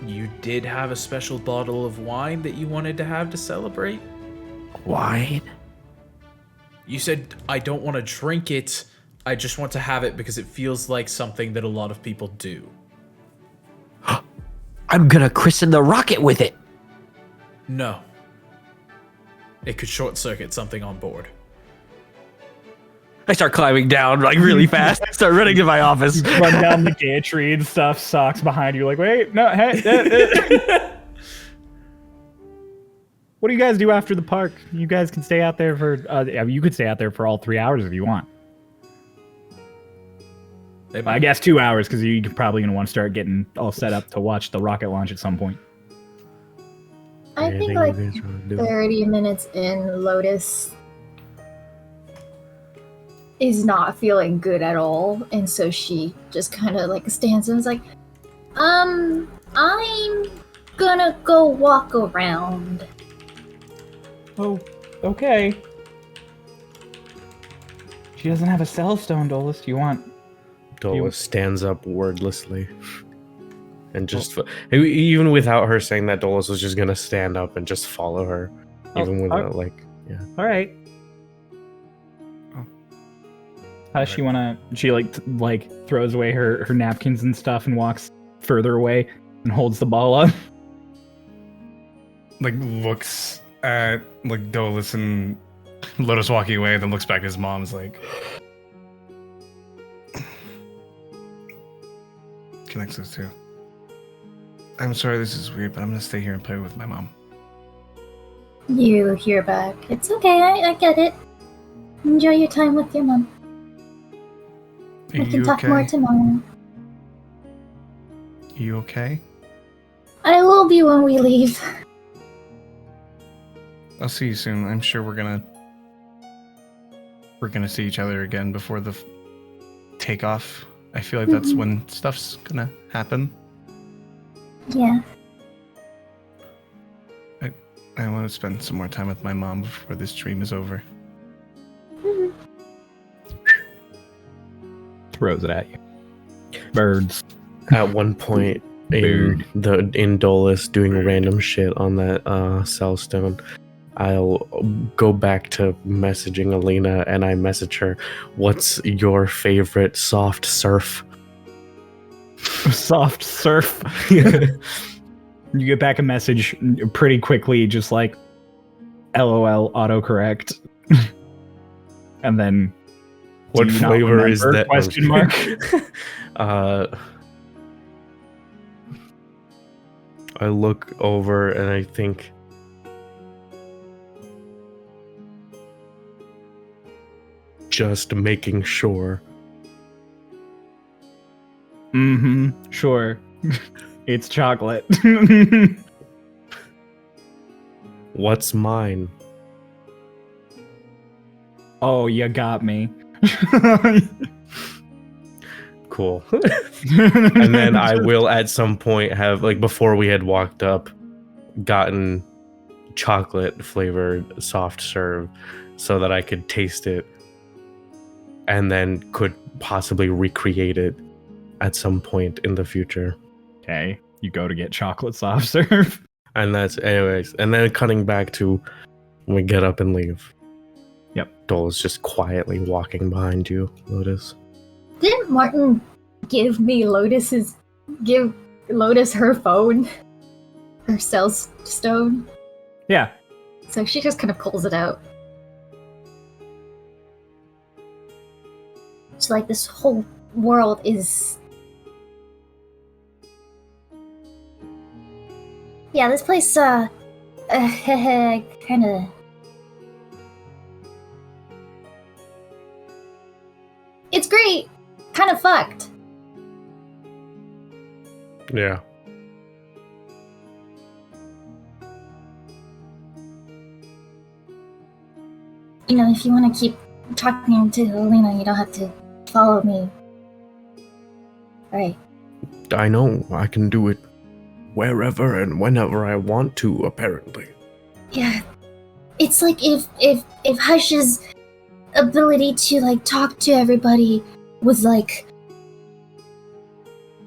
You did have a special bottle of wine that you wanted to have to celebrate? wine? You said, I don't want to drink it. I just want to have it because it feels like something that a lot of people do. I'm gonna christen the rocket with it. No. It could short circuit something on board. I start climbing down like really fast. I start running to my office. Run down the gantry and stuff. Socks behind you. Like, wait, no, hey. What do you guys do after the park? You guys can stay out there for. You could stay out there for all 3 hours if you want. They I guess 2 hours because you're probably gonna want to start getting all set up to watch the rocket launch at some point. I think like 30 minutes in, Lotus is not feeling good at all, and so she just kind of like stands and is like, I'm gonna go walk around. Oh, okay. She doesn't have a cell stone, Dolus. Do you want? Dolus stands up wordlessly. And just, even without her saying that, Dolus was just gonna stand up and just follow her. Even without, All right. She throws away her napkins and stuff and walks further away and holds the ball up. Like looks at like Dolus and Lotus walking away, then looks back at his mom's like connects those two. I'm sorry this is weird, but I'm gonna stay here and play with my mom. You hear back. It's okay, I get it. Enjoy your time with your mom. We can talk more tomorrow. You okay? I will be when we leave. I'll see you soon. I'm sure we're gonna see each other again before the takeoff. I feel like that's when stuff's gonna happen. Yeah. I want to spend some more time with my mom before this dream is over. Throws it at you. Birds. At one point in Dolus doing random shit on that cell stone, I'll go back to messaging Alina and I message her, "What's your favorite soft surf?" Soft surf. You get back a message pretty quickly, just like LOL autocorrect. And then What flavor is that? Question mark. I look over and I think just making sure. Sure. It's chocolate. What's mine? Oh, you got me. Cool. And then I will at some point have, like, before we had walked up, gotten chocolate flavored soft serve so that I could taste it and then could possibly recreate it at some point in the future. Okay, you go to get chocolate soft serve. And that's, anyways, and then cutting back to when we get up and leave. Yep. Dole's just quietly walking behind you, Lotus. Didn't Martin give Lotus her phone? Her cell stone? Yeah. So she just kind of pulls it out. It's like this whole world is... Yeah, this place, kinda... It's great! Kinda fucked. Yeah. You know, if you want to keep talking to Alina, you don't have to follow me. Right. I know, I can do it wherever and whenever I want to, apparently. Yeah. It's like if Hush's ability to, like, talk to everybody was like...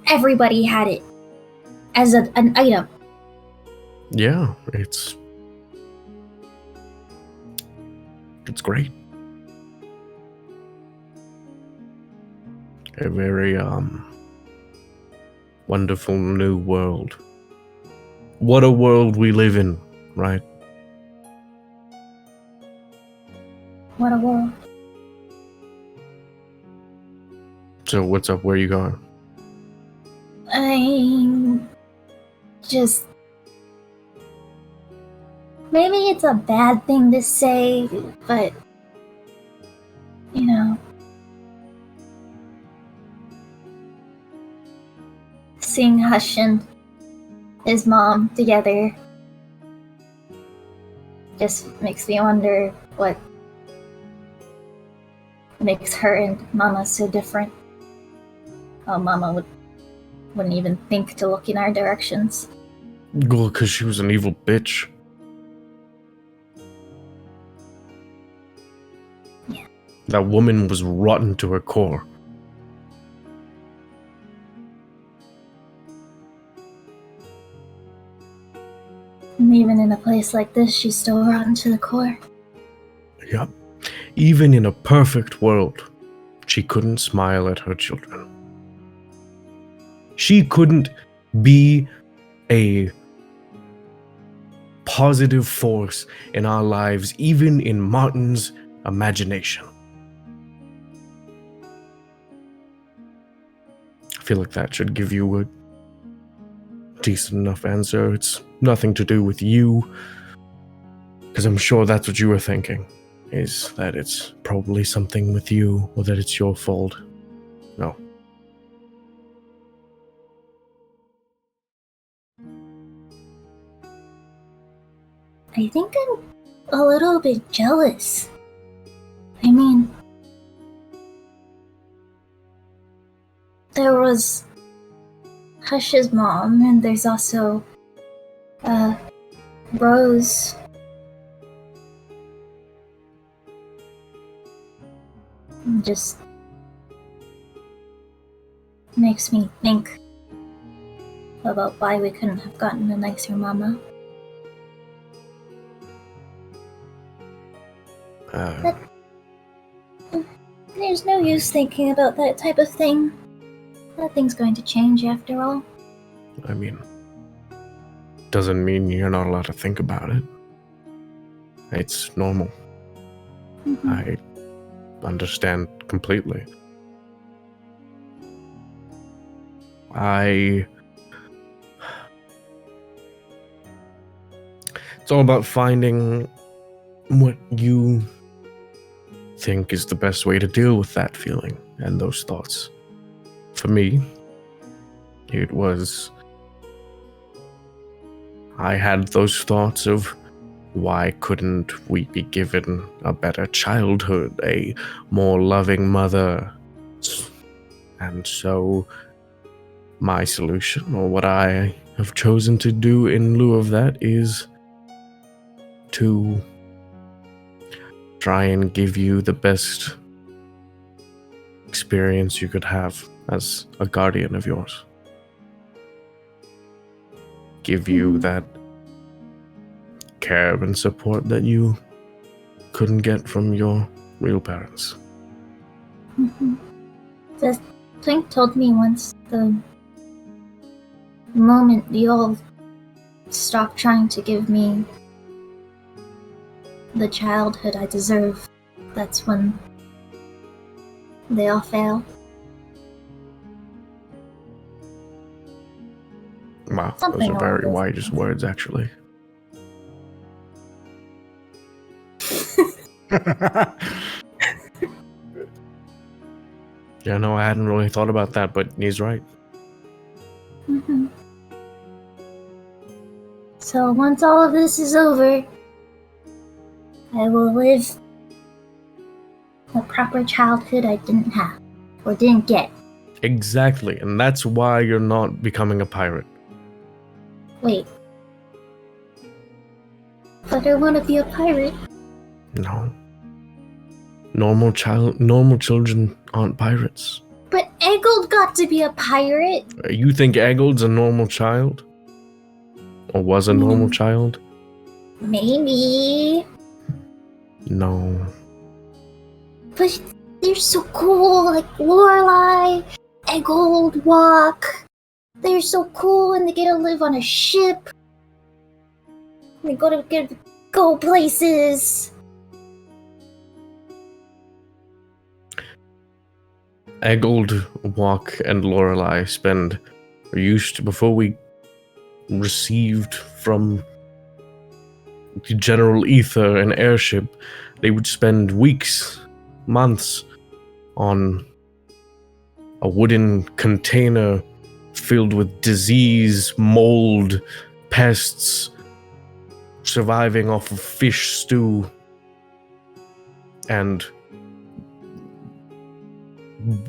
Everybody had it as an item. Yeah, it's great. A very, wonderful new world. What a world we live in, right? What a world. So what's up? Where are you going? I'm just... Maybe it's a bad thing to say, but... You know... Seeing Hush and his mom together just makes me wonder what makes her and Mama so different. Oh, Mama wouldn't even think to look in our directions. Well, because she was an evil bitch. Yeah. That woman was rotten to her core. And even in a place like this, she's still rotten to the core. Yep. Even in a perfect world, she couldn't smile at her children. She couldn't be a positive force in our lives, even in Martin's imagination. I feel like that should give you a decent enough answer. It's nothing to do with you, because I'm sure that's what you were thinking, is that it's probably something with you, or that it's your fault. No. I think I'm a little bit jealous. I mean, there was Hush's mom, and there's also, Rose. It just makes me think about why we couldn't have gotten a nicer mama. But there's no use thinking about that type of thing. Nothing's going to change after all. I mean, doesn't mean you're not allowed to think about it. It's normal. Mm-hmm. I understand completely. It's all about finding what you think is the best way to deal with that feeling and those thoughts. For me, it was, I had those thoughts of, why couldn't we be given a better childhood, a more loving mother? And so my solution, or what I have chosen to do in lieu of that, is to try and give you the best experience you could have as a guardian of yours. Give you that care and support that you couldn't get from your real parents. Mm-hmm. The Twink told me once, the moment you all stop trying to give me the childhood I deserve, that's when they all fail. Wow, Something those are very along those wise lines. words, actually. Yeah, no, I hadn't really thought about that, but he's right. Mm-hmm. So once all of this is over, I will live a proper childhood I didn't have, or didn't get. Exactly, and that's why you're not becoming a pirate. Wait. But I want to be a pirate. No. Normal children aren't pirates. But Eggold got to be a pirate. You think Eggold's a normal child? Or was a normal child? Maybe. No. But they're so cool, like Lorelai, Eggold, Walk. They're so cool, and they get to live on a ship. They go places. Eggold, Walk, and Lorelai used to, before we received from the general ether and airship, they would spend weeks, months on a wooden container filled with disease, mold, pests, surviving off of fish stew, and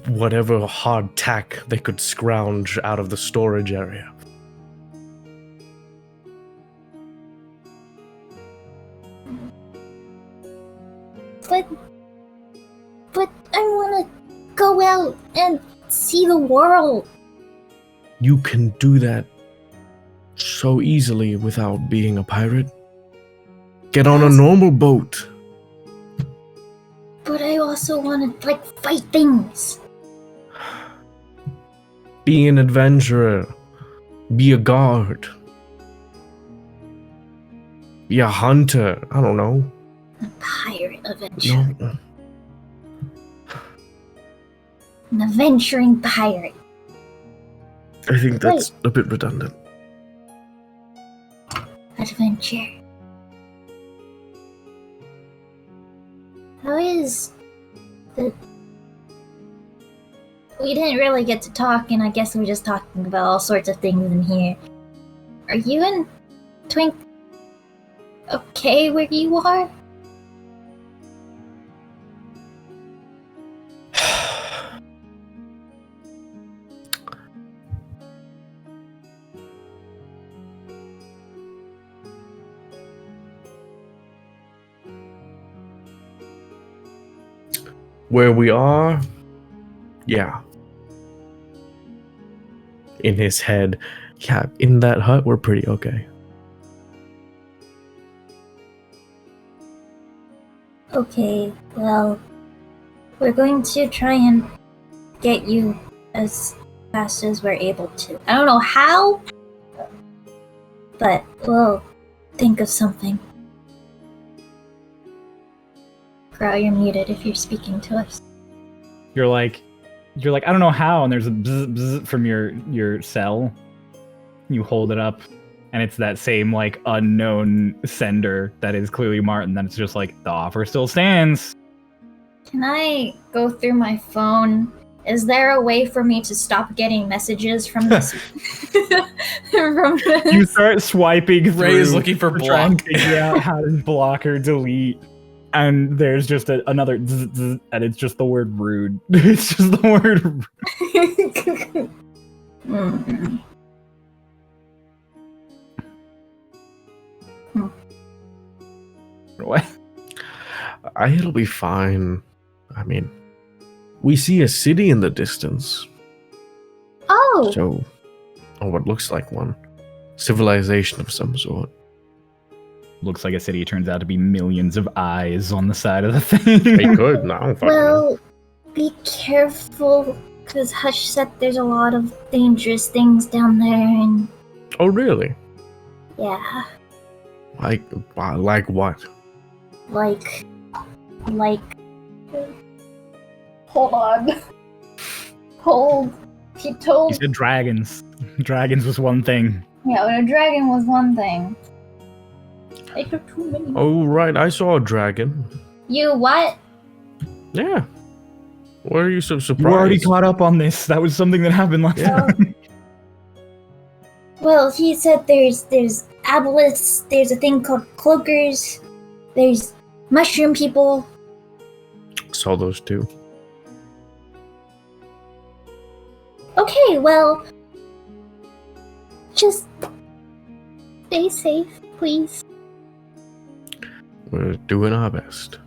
whatever hardtack they could scrounge out of the storage area. But I want to go out and see the world. You can do that so easily without being a pirate. Get on a normal boat. but I also want to, like, fight things. Be an adventurer. Be a guard. Be a hunter. I don't know. A pirate adventure. No. An adventuring pirate. I think that's a bit redundant. Adventure. How is the... We didn't really get to talk, and I guess we're just talking about all sorts of things in here. Are you and Twink okay where you are? Where we are, yeah. In his head, yeah, in that hut, we're pretty okay. Okay, well, we're going to try and get you as fast as we're able to. I don't know how, but we'll think of something. Crow, you're muted if you're speaking to us. You're like, I don't know how, and there's a bzz, bzz from your cell. You hold it up, and it's that same like unknown sender that is clearly Martin. Then it's just like the offer still stands. Can I go through my phone? Is there a way for me to stop getting messages from this? from this? You start swiping through. Ray is looking for trying block. to figure out how to block or delete. And there's just another zzz, zzz, and it's just the word rude. It's just the word rude. Mm. What? It'll be fine. I mean, we see a city in the distance. Oh, So, or what looks like one. Civilization of some sort. Looks like a city. Turns out to be millions of eyes on the side of the thing. They could, no, I don't fucking know. well, be careful, because Hush said there's a lot of dangerous things down there, and Oh, really? yeah, Like what? like, hold on. Hold. He He told, said dragons. Dragons was one thing. yeah, but a dragon was one thing. I took too many. Oh, right, I saw a dragon. You what? Yeah. Why are you so surprised? You already caught up on this. That was something that happened last Yeah. time. Well, he said there's aboliths, there's a thing called cloakers, there's mushroom people. Saw those two. Okay, well, just stay safe, please. We're doing our best.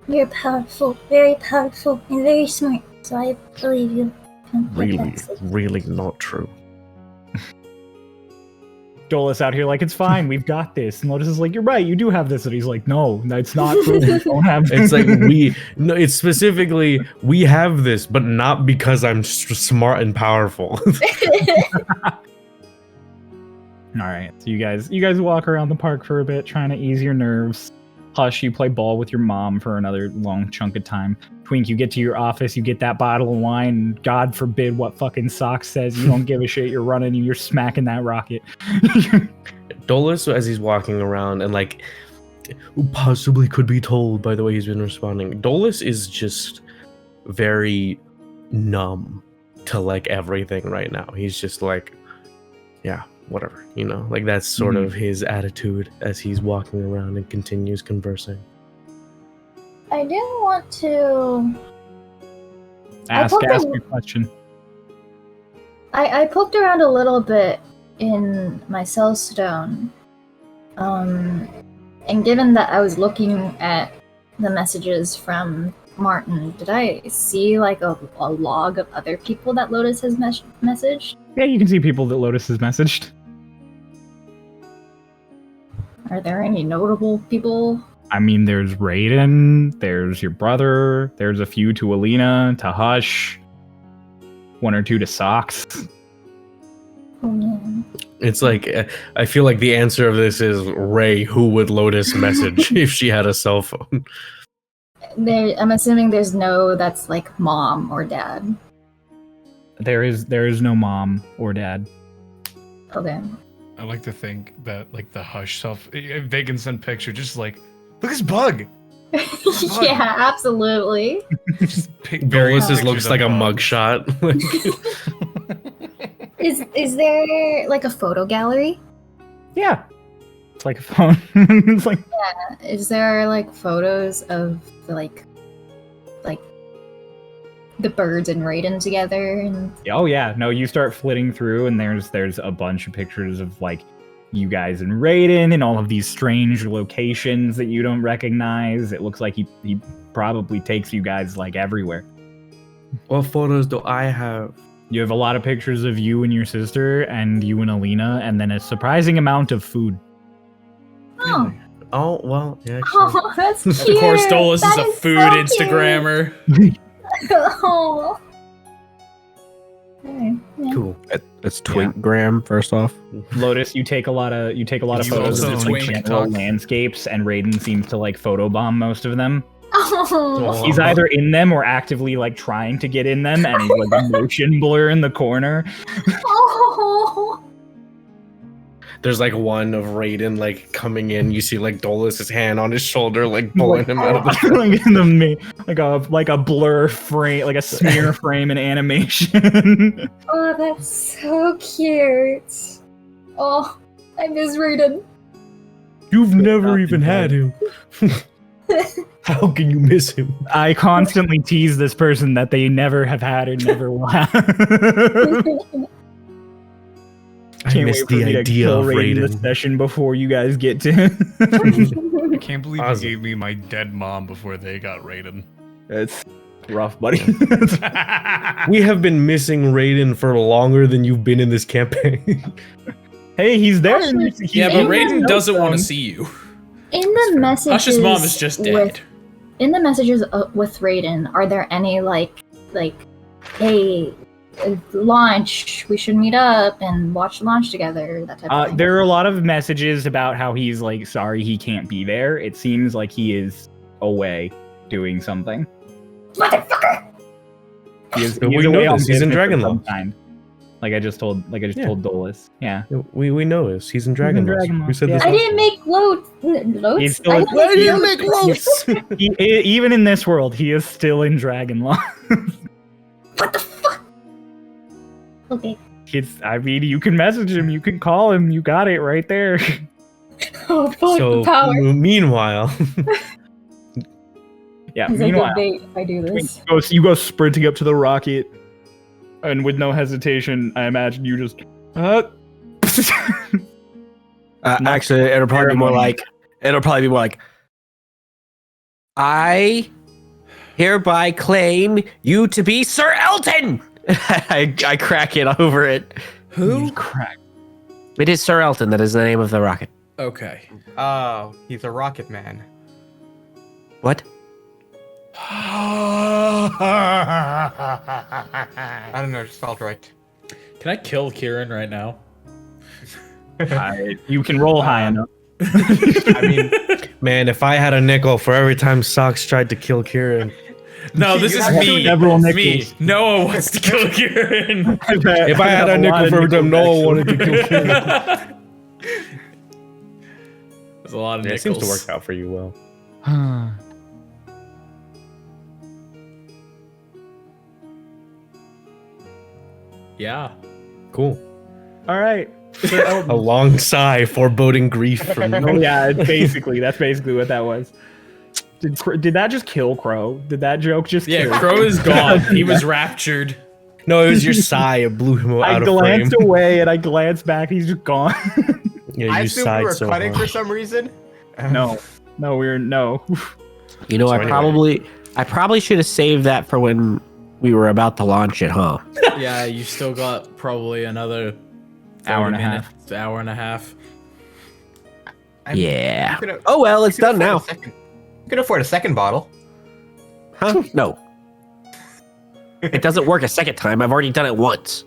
You're powerful, and very smart, so I believe you. Really, really not true. Dolus out here like, it's fine, we've got this. And Lotus is like, you're right, you do have this. And he's like, no, that's not true. We don't have this. It's like no, it's specifically we have this, but not because I'm smart and powerful. All right, so you guys walk around the park for a bit, trying to ease your nerves. Hush, you play ball with your mom for another long chunk of time. Twink, you get to your office, you get that bottle of wine, and God forbid what fucking Sock says, you don't give a shit, you're running and you're smacking that rocket. Dolus, as he's walking around and like possibly could be told by the way he's been responding, Dolus is just very numb to like everything right now. He's just like, yeah, whatever, you know, like that's sort of his attitude as he's walking around and continues conversing. I do want to. ask your question. I poked around a little bit in my cell stone, and given that I was looking at the messages from Martin, did I see like a log of other people that Lotus has messaged? Yeah, you can see people that Lotus has messaged. Are there any notable people? I mean, there's Raiden, there's your brother, there's a few to Alina, to Hush, 1 or 2 to Socks. Oh, man. It's like I feel like the answer of this is Ray, who would Lotus message if she had a cell phone. I'm assuming there's no that's like mom or dad. There is no mom or dad. Okay. I like to think that like the Hush self, they can send picture just like, look at this bug. Yeah, absolutely. Dolous's looks like a mugshot. Is there like a photo gallery? Yeah. It's like a phone. It's like Is there like photos of like the birds and Raiden together? And oh yeah, no, you start flitting through and there's a bunch of pictures of like you guys and Raiden in all of these strange locations that you don't recognize. It looks like he probably takes you guys like everywhere. What photos do I have? You have a lot of pictures of you and your sister and you and Alina, and then a surprising amount of food. oh, Oh well, yeah. Actually. oh, that's cute. Of course, Dolus is That a food so cute. Instagrammer. Oh. Okay, yeah. Cool. That's Twinkgram, first off. Lotus, you take a lot of You photos also of like twink general TikTok. landscapes, and Raiden seems to like photobomb most of them. Oh. He's either in them or actively like trying to get in them, and he's like a motion blur in the corner. Oh. There's like one of Raiden like coming in. You see like Dolous's hand on his shoulder, like pulling him out of the. like in the like a blur frame, like a smear frame in animation. Oh, that's so cute. Oh, I miss Raiden. You've never even had him. How can you miss him? I constantly tease this person that they never have had or never will have. I Can't miss wait for the me to idea kill of Raiden this Raiden. session before you guys get to him. I can't believe Awesome. you gave me my dead mom before they got Raiden. It's rough, buddy. We have been missing Raiden for longer than you've been in this campaign. Hey, he's there. Yeah, but Raiden doesn't want to see you. In the messages, Hush's mom is just dead. In the messages with Raiden, are there any like, hey, launch, we should meet up and watch the launch together, that type of thing? There are a lot of messages about how he's like sorry he can't be there. It seems like he is away doing something. Motherfucker! He is We away know on this. He's in business of Dragon some Lost. kind. Like I just told Yeah. Dolus. Yeah. We know this. He's in Dragon Lost. Dragon We Lost, said yeah. this. I didn't make loads. He's still I in- didn't Why do you make make loads? Even in this world, he is still in Dragon Law. What the fuck? Okay. I mean, you can message him, you can call him, you got it right there. Oh, fuck So the power. meanwhile, Yeah. He's like Meanwhile, a bait if I do this. you go sprinting up to the rocket, and with no hesitation, I imagine you just. Actually, it'll probably be more like. I hereby claim you to be Sir Elton. I crack it over it. Who? Crack. It is Sir Elton. That is the name of the rocket. Okay. Oh, he's a rocket man. What? I don't know, it just felt right. Can I kill Kieran right now? You can roll high enough. I mean, man, if I had a nickel for every time Socks tried to kill Kieran, No, this is me. Several Me. nickels. Noah wants to kill Kieran. if I had a nickel for every time Noah wanted to kill Kieran, There's a lot of yeah, it nickels. seems to work out for you well. Yeah. Cool. All right. A long sigh, foreboding grief from Oh yeah, that's basically what that was. Did that just kill Crow? Did that joke just Yeah, kill? Crow is gone. He was raptured. No, it was your sigh. It blew him I out of frame. glanced away and I glanced back. He's just gone. Yeah, I you assumed we sighed were so cutting hard. for some reason. no, no. You know, So I probably should have saved that for when we were about to launch it, huh? Yeah, you still got probably another Hour 30 and a half. minutes, hour and a half. Yeah. could've- Oh well, it's could've done fought a now. second. You can afford a second bottle. Huh? No. It doesn't work a second time. I've already done it once.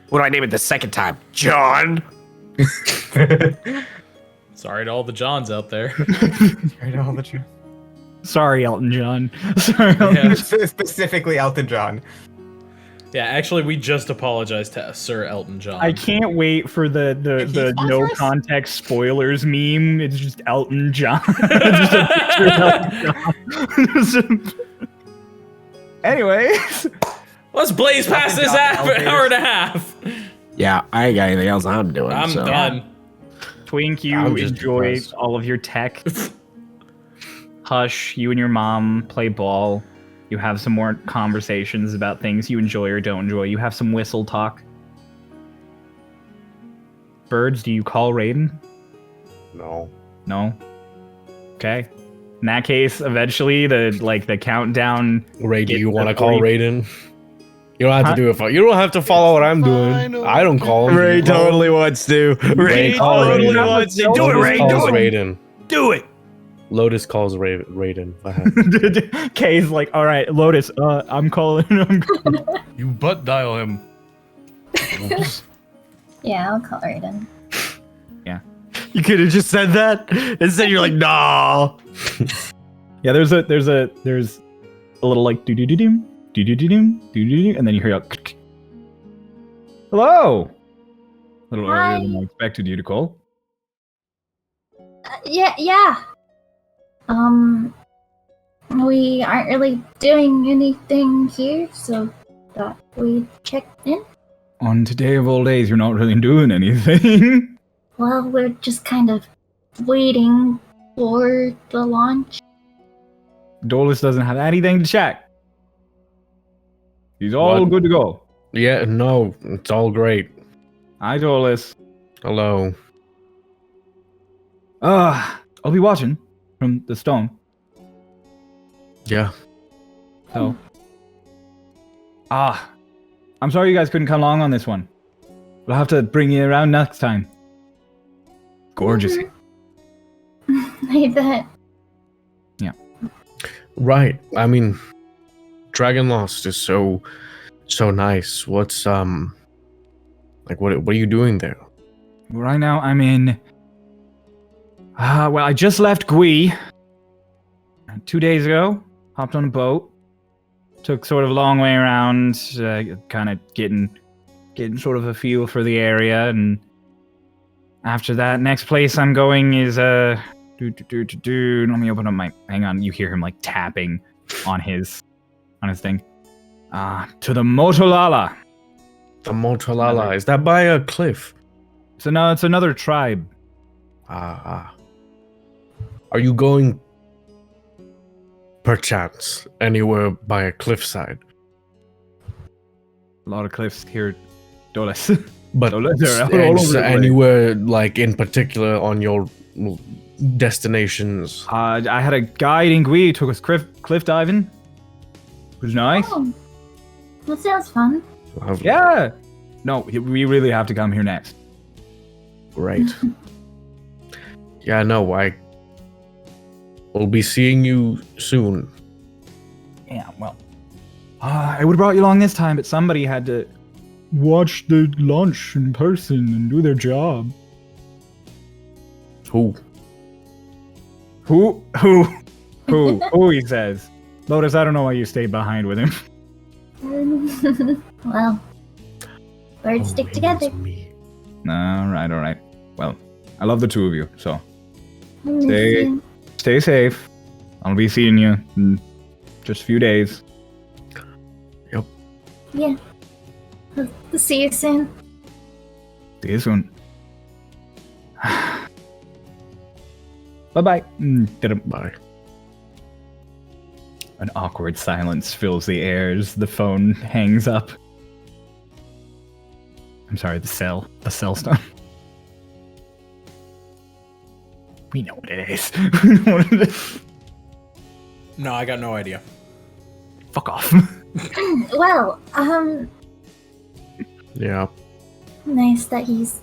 What do I name it the second time? John? Sorry to all the Johns out there. Sorry, Elton John. Sorry, Elton Yeah. Specifically Elton John. Yeah, actually, we just apologized to Sir Elton John. I can't wait for the no sponsor us? context spoilers meme. It's just Elton John. Just a picture of Elton John. Anyways, Let's blaze past this hour and a half. Yeah, I ain't got anything else I'm doing. I'm so. done. Twink, you I'm just enjoy depressed. all of your tech. Hush, you and your mom play ball. You have some more conversations about things you enjoy or don't enjoy. You have some whistle talk. Birds, do you call Raiden? No. No? Okay. In that case, eventually the countdown. Ray, do Get you want to the call three- Raiden? You don't have Huh? to do it. You don't have to follow what I'm doing. I don't call him. Ray You call him. totally wants to. Ray Ray totally Raiden. wants to. Do it, Lotus Ray. calls Do it. Raiden. Do it. Lotus calls Raiden. Go ahead. Kay's like, all right, Lotus, I'm calling. You butt dial him. Yeah, I'll call Raiden. You could have just said that. Instead, you're like, nah. Yeah, there's a little like do do do doom do do do doom do do do, and then you hear a hello. A little earlier than I expected you to call. Yeah. We aren't really doing anything here, so thought we'd check in. On today of all days, you're not really doing anything. Well, we're just kind of waiting for the launch. Dolus doesn't have anything to check. He's all What? good to go. Yeah, no, it's all great. Hi, Dolus. Hello. I'll be watching from the stone. Yeah. So, I'm sorry you guys couldn't come along on this one. We'll have to bring you around next time. Gorgeous. I bet. Right. I mean, Dragon Lost is so nice. What's like what are you doing there? Right now, I'm in. Well, I just left Gui 2 days ago. Hopped on a boat. Took sort of a long way around, kind of getting sort of a feel for the area, and after that, next place I'm going is Let me open up my. Hang on, you hear him like tapping on his thing. To the Motolala. The Motolala. Is that by a cliff? So no, it's another tribe. Are you going perchance anywhere by a cliffside? A lot of cliffs here, Dolus. But They're all over the place. anywhere like in particular on your destinations? I had a guide in Gui, took us cliff diving. It was nice. Oh, that sounds fun. Yeah. No, we really have to come here next. Great. Yeah, no, I will be seeing you soon. Yeah, well. I would have brought you along this time, but somebody had to watch the launch in person and do their job. Who? Who, he says. Lotus, I don't know why you stayed behind with him. Well, birds stick together. Me. All right. Well, I love the two of you, so Stay. stay safe. I'll be seeing you in just a few days. Yeah. I'll see you soon. See you soon. Bye-bye. Bye. An awkward silence fills the air as the phone hangs up. I'm sorry, the cell stone. We know what it is. We know what it is. No, I got no idea. Fuck off. Well, Yeah. nice that he's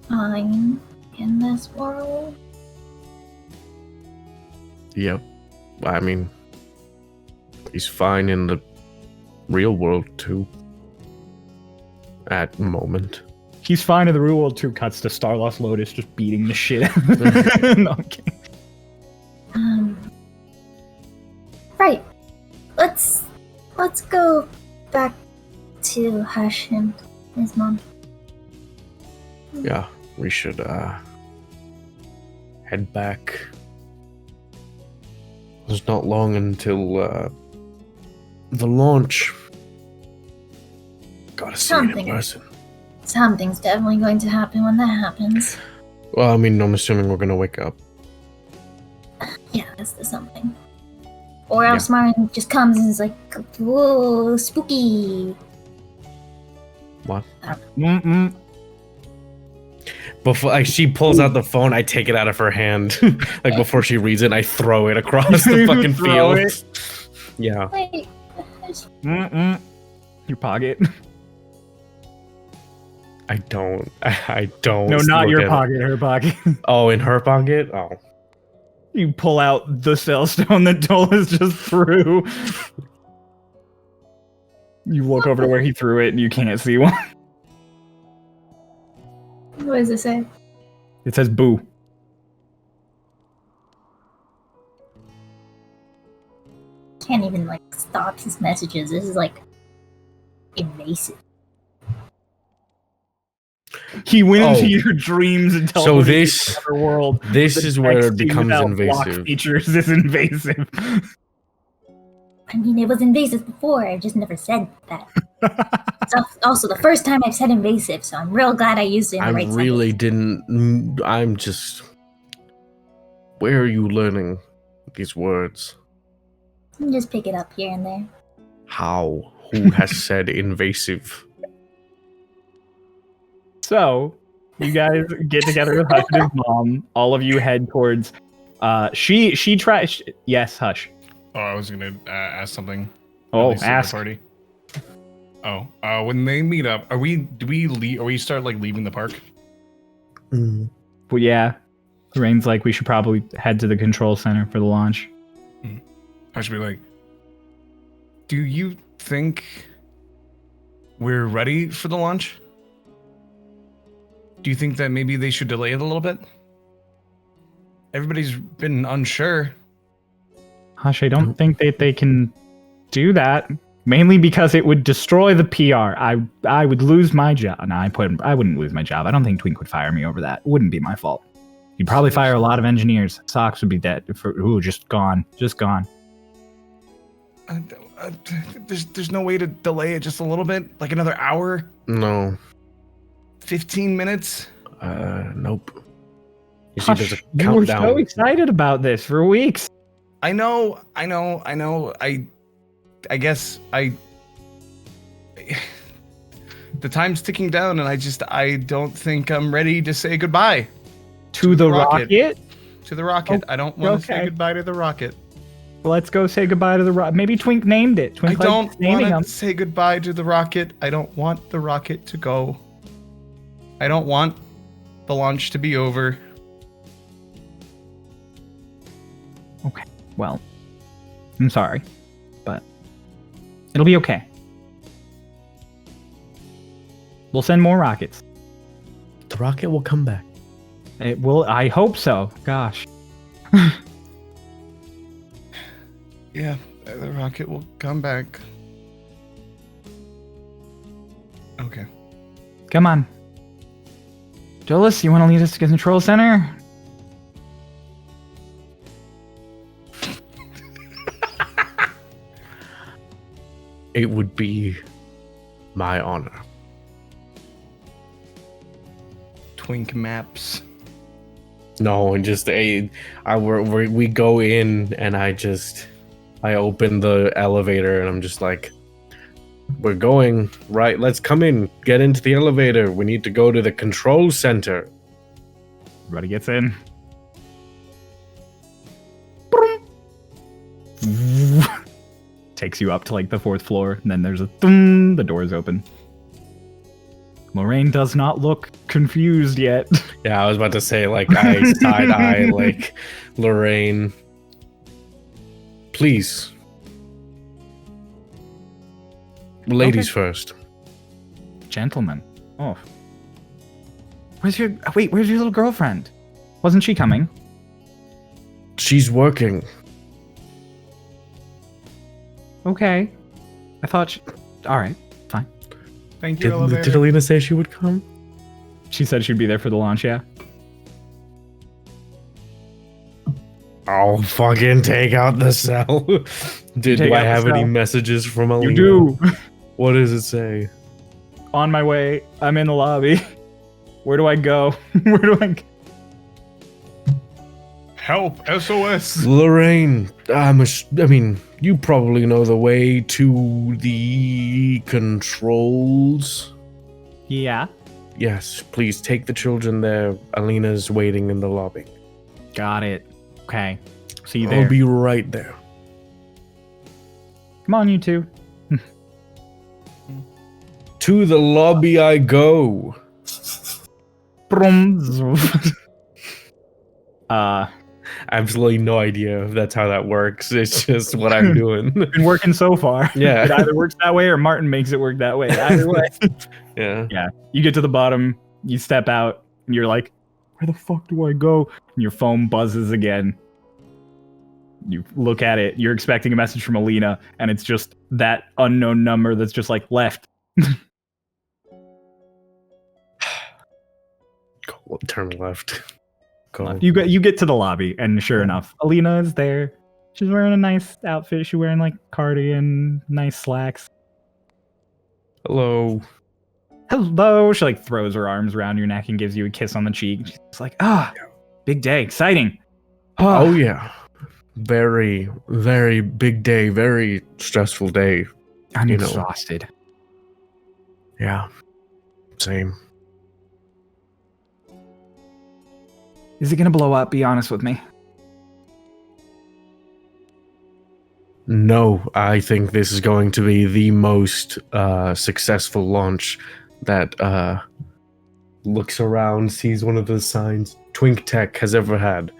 fine in this world. Yep. I mean, he's fine in the real world too. At the moment. He's fine in the real world too. Cuts to Starlost Lotus just beating the shit out of him. No, I'm kidding. Right. Let's go back to Hush and his mom. Yeah, we should head back. It's not long until the launch. Gotta see it in person. Something's definitely going to happen when that happens. Well, I mean, I'm assuming we're gonna wake up. Yeah, that's the something. Or else Martin just comes and is like, whoa, spooky. What? Mm-mm. Before she pulls out the phone, I take it out of her hand. Like before she reads it, I throw it across the fucking Throw field. Yeah. Wait, Mm-mm. Your pocket. I don't. No, not look your at it. pocket, her pocket. Oh, in her pocket? Oh. You pull out the cell stone that Dolas just threw. You look over to where he threw it and you can't see one. what does it say? It says boo. Can't even like stop his messages. This is like invasive. He went Oh. into your dreams and So teleported this- you to another world. This The is where it texting becomes without block invasive. features is invasive. I mean, it was invasive before. I just never said that. It's also the first time I've said invasive, so I'm real glad I used it in the I right really sentence. didn't. I'm just. Where are you learning these words? You can just pick it up here and there. How? Who has said invasive? So, you guys get together with Hush and his mom. All of you head towards. She tries. Yes, Hush. Oh, I was gonna ask something. Oh, At least to the ask. party. Oh, when they meet up, do we leave? Or we start like leaving the park? But yeah, Rain's like we should probably head to the control center for the launch. I should be like, do you think we're ready for the launch? Do you think that maybe they should delay it a little bit? Everybody's been unsure. Hush, I don't think that they can do that. Mainly because it would destroy the PR. I would lose my job. No, I wouldn't lose my job. I don't think Twink would fire me over that. It wouldn't be my fault. He'd probably fire a lot of engineers. Socks would be dead. Just gone. Just gone. There's no way to delay it just a little bit, like another hour, No. 15 minutes. Nope. You see, Hush, there's a you were so countdown. excited about this for weeks. I know. I guess the time's ticking down, and I don't think I'm ready to say goodbye To the rocket? to the rocket. I don't want to say okay. goodbye to the rocket. Let's go say goodbye to the rocket. Maybe Twink named it. I Twink don't likes naming want them. to say goodbye to the rocket. I don't want the rocket to go. I don't want the launch to be over. Okay, well, I'm sorry, but it'll be okay. We'll send more rockets. The rocket will come back. It will. I hope so. Gosh. Yeah, the rocket will come back. Okay. Come on. Jolas, you want to lead us to the control center? It would be my honor. Twink maps. No, and just we go in, and I open the elevator, and I'm just like, we're going right. Let's come in. Get into the elevator. We need to go to the control center. Everybody gets in. Takes you up to like the 4th floor, and then there's a thum, the doors open. Moraine does not look confused yet. Yeah, I was about to say, like, I side eye like Lorraine. Please. Ladies first. Gentlemen. Oh. Where's your little girlfriend? Wasn't she coming? She's working. Okay. I thought alright, fine. Thank you, Did elevator. Alina say she would come? She said she'd be there for the launch, yeah. I'll fucking take out the cell. Do Take I out the have any cell. messages from Alina? You do. What does it say? On my way. I'm in the lobby. Where do I go? Where do I go? Help! SOS! Lorraine, you probably know the way to the controls. Yeah. Yes, please take the children there. Alina's waiting in the lobby. Got it. Okay. See you there. I'll be right there. Come on, you two. To the lobby I go. Brum. Absolutely no idea if that's how that works. It's just what I'm doing. Been working so far. Yeah. It either works that way or Martin makes it work that way. Either way. Yeah. Yeah. You get to the bottom, you step out, and you're like, where the fuck do I go? And your phone buzzes again. You look at it, you're expecting a message from Alina, and it's just that unknown number that's just like left. Go, turn left. Go. You get to the lobby, and sure enough, Alina is there. She's wearing a nice outfit. She's wearing like cardigan, nice slacks. Hello. Hello. She like throws her arms around your neck and gives you a kiss on the cheek. She's like, big day, exciting. Oh yeah. Very, very big day, very stressful day. I'm you know. exhausted. Yeah. Same. Is it gonna blow up? Be honest with me. No, I think this is going to be the most successful launch that looks around, sees one of the signs Twink Tech has ever had.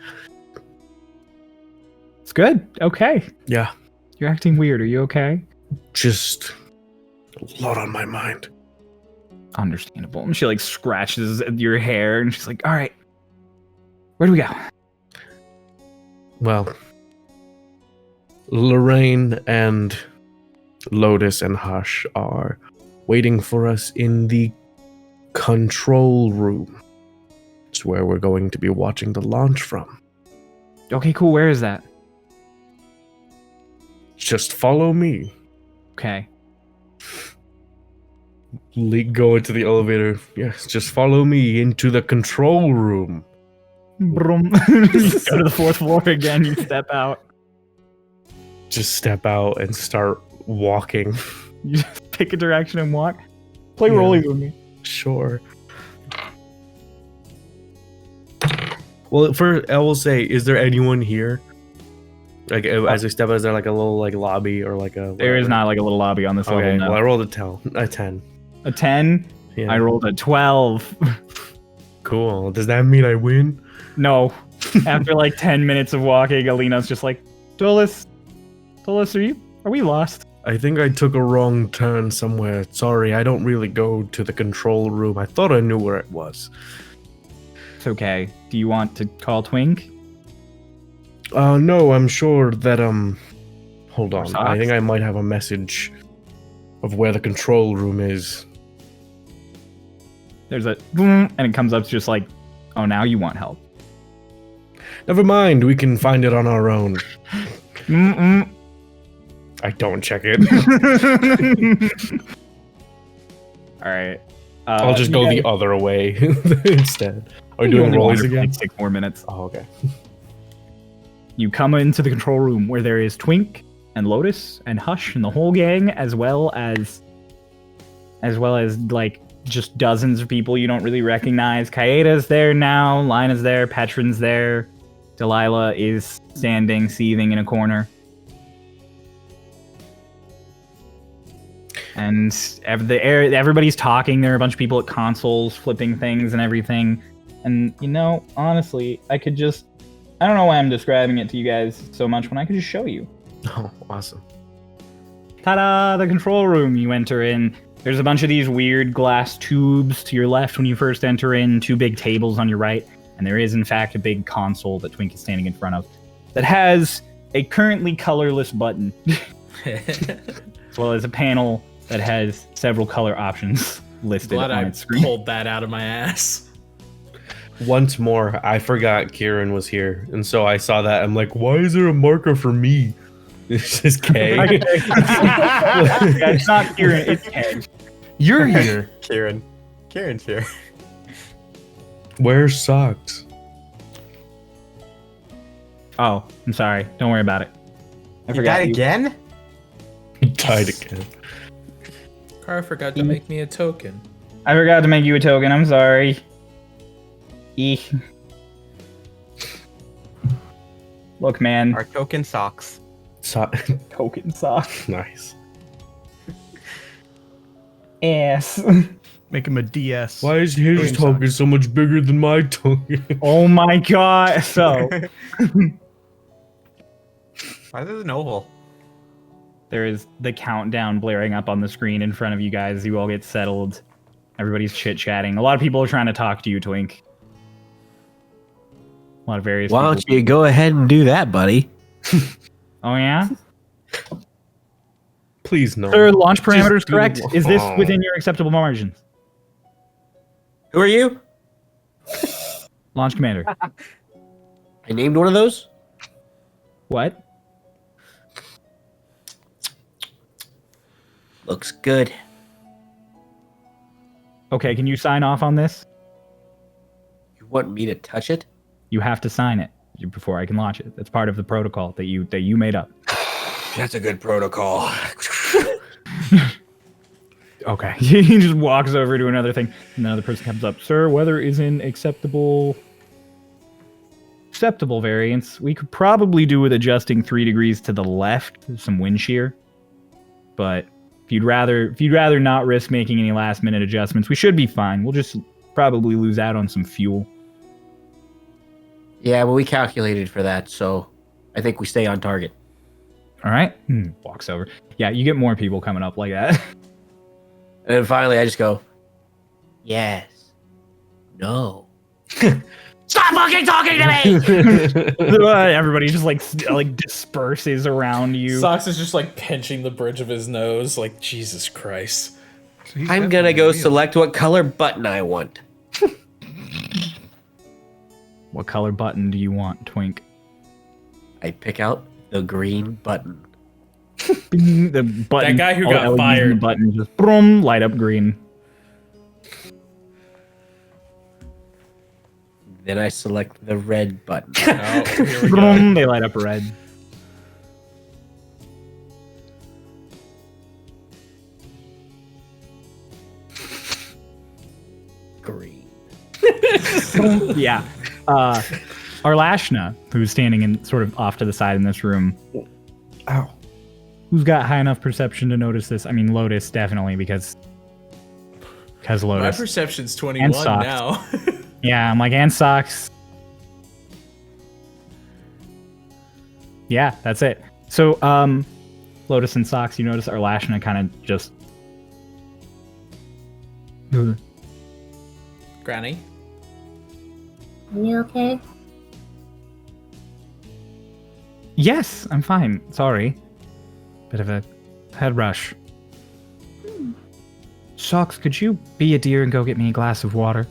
It's good. Okay. Yeah. You're acting weird. Are you okay? Just a lot on my mind. Understandable. And she like scratches at your hair and she's like, all right, where do we go? Well, Lorraine and Lotus and Hush are waiting for us in the control room. It's where we're going to be watching the launch from. Okay, cool. Where is that? Just follow me. Okay. Go into the elevator. Yes, just follow me into the control room. Brum. You go to the fourth floor again. You step out. Just step out and start walking. You just pick a direction and walk. Play Yeah. rollies with me. Sure. Well, first I will say, is there anyone here? Like as we step out, is there like a little like lobby or like a? There is whatever? not like a little lobby on this Okay, level. No. well I rolled a 10. A 10. Yeah. I rolled a 12. Cool. Does that mean I win? No. After like 10 minutes of walking, Alina's just like, Dolus, are we lost? I think I took a wrong turn somewhere. Sorry, I don't really go to the control room. I thought I knew where it was. It's okay. Do you want to call Twink? No, I'm sure that hold on. I Socks? think I might have a message of where the control room is. There's a boom, and it comes up just like, oh, now you want help. Never mind, we can find it on our own. Mm-mm. I don't check it. All right. I'll just go the other way instead. Are you doing rollies again? Like 6 more minutes. Oh, okay. You come into the control room where there is Twink and Lotus and Hush and the whole gang, as well as like just dozens of people you don't really recognize. Kaeda's there now, Lina's there, Petron's there, Delilah is standing, seething in a corner. And everybody's talking. There are a bunch of people at consoles flipping things and everything. And, you know, honestly, I don't know why I'm describing it to you guys so much when I could just show you. Oh, awesome. Ta-da! The control room you enter in. There's a bunch of these weird glass tubes to your left when you first enter in, 2 big tables on your right, and there is in fact a big console that Twink is standing in front of that has a currently colorless button, as well as a panel that has several color options listed Glad on I its screen. pulled that out of my ass. Once more, I forgot Kieran was here, and so I saw that. I'm like, why is there a marker for me? It's just K. Yeah, it's not Kieran, it's Ken. You're here. Kieran's here. Where's socks? Oh, I'm sorry. Don't worry about it. I You forgot died you. again? Died again. Kara forgot to make me a token. I forgot to make you a token. I'm sorry. Eek. Look, man. Our token socks. Token sock. Nice. Ass. Make him a DS. Why is his token so much bigger than my token? Oh my god. So, Why is this an oval? there is the countdown blaring up on the screen in front of you guys. You all get settled. Everybody's chit-chatting. A lot of people are trying to talk to you, Twink. A lot of various Why people. don't you go ahead and do that, buddy? Oh, yeah? Please no. Sir, launch parameters Just do- correct? Is this Oh. within your acceptable margins? Who are you? Launch commander. I named one of those. What? Looks good. Okay, can you sign off on this? You want me to touch it? You have to sign it before I can launch it. That's part of the protocol that you made up. That's a good protocol. Okay. He just walks over to another thing, and another person comes up. Sir, weather is in acceptable variance. We could probably do with adjusting 3 degrees to the left, some wind shear. But if you'd rather not risk making any last minute adjustments, we should be fine. We'll just probably lose out on some fuel. Yeah, but we calculated for that, so I think we stay on target. All right. Walks over. Yeah, you get more people coming up like that. And then finally, I just go, yes, no. Stop fucking talking to me! Everybody just like disperses around you. Socks is just like pinching the bridge of his nose, like Jesus Christ. So he's I'm gonna definitely go real. select what color button I want. What color button do you want, Twink? I pick out the green button. Bing, the button. That guy who all the got LEDs in fired. The button just boom, light up green. Then I select the red button. Oh, here we go. Boom, they light up red. Green. Yeah. Arlashna, who's standing in sort of off to the side in this room. Ow. Who's got high enough perception to notice this? I mean, Lotus definitely because My Lotus. perception's And 21 socks. now. Yeah, I'm like, and socks. Yeah, that's it. So, Lotus and Socks, you notice Arlashna kind of just. Granny? Are you okay? Yes, I'm fine. Sorry. Bit of a head rush. Socks, could you be a dear and go get me a glass of water?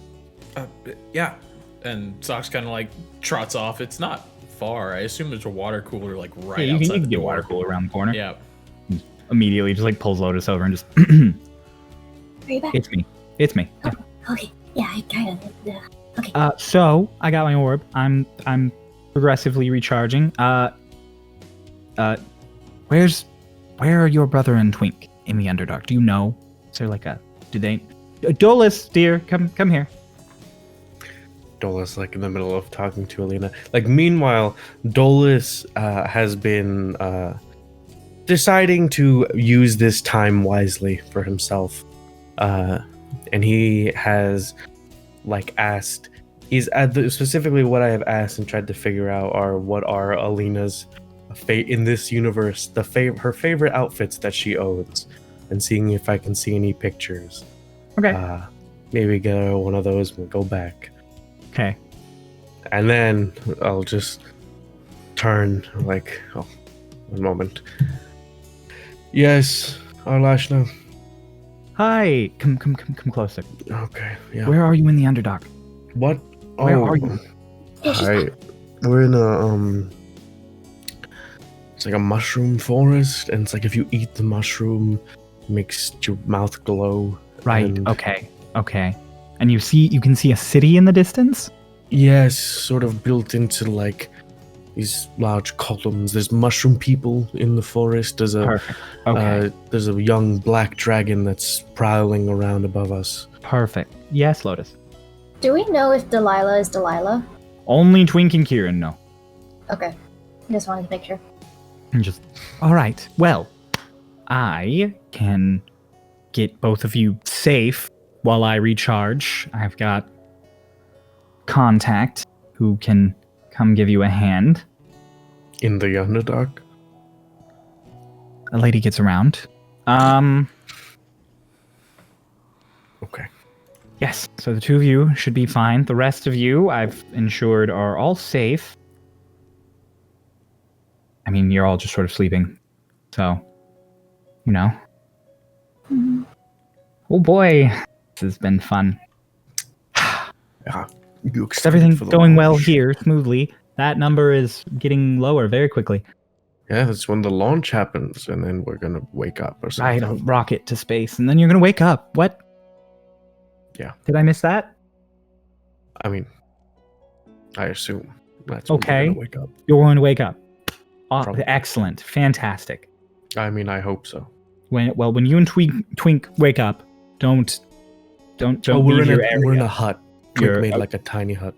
Yeah. And Socks kind of like trots off. It's not far. I assume there's a water cooler like right Yeah, you outside can the get door. water cooler around the corner. Yeah. Immediately, just like pulls Lotus over and just. Are you back? It's me. It's me. Yeah. Okay. Yeah, I kind of. So I got my orb. I'm progressively recharging. Where are your brother and Twink in the Underdark? Do you know? Is there like Dolus, dear, come here. Dolus like in the middle of talking to Alina. Like meanwhile, Dolus has been deciding to use this time wisely for himself. And he has like asked, he's specifically what I have asked and tried to figure out are what are Alina's in this universe, her favorite outfits that she owns, and seeing if I can see any pictures. Okay. Maybe get her one of those and go back. Okay. And then I'll just turn like, oh, one moment. Yes, Arlashna. Hi. Come closer. Okay, yeah. Where are you in the Underdark? What? Where are you? Hi. We're in a it's like a mushroom forest, and it's like if you eat the mushroom, it makes your mouth glow. Right. And Okay. And you can see a city in the distance? yes, sort of built into like these large columns. There's mushroom people in the forest. There's Perfect. Okay. there's a young black dragon that's prowling around above us. Perfect. Yes, Lotus. Do we know if Delilah is Delilah? Only Twink and Kieran know. Okay. Just wanted to make sure. And just, all right. Well, I can get both of you safe while I recharge. I've got contact who can come give you a hand. In the Underdark? A lady gets around. Okay. Yes, so the two of you should be fine. The rest of you, I've ensured, are all safe. I mean, you're all just sort of sleeping. So, you know. Mhm. Oh boy, this has been fun. Yeah. You Is everything going well here, smoothly? That number is getting lower very quickly. Yeah, that's when the launch happens, and then we're gonna wake up or Right, something. a rocket to space, and then you're gonna wake up. What? Yeah. Did I miss that? I mean, I assume that's Okay. when we're gonna wake up. You're going to wake up. Probably. Excellent, fantastic. I mean, I hope so. When you and Twink wake up, don't Oh, we're leave in your a area. we're in a hut. Twink You're- made like a tiny hut.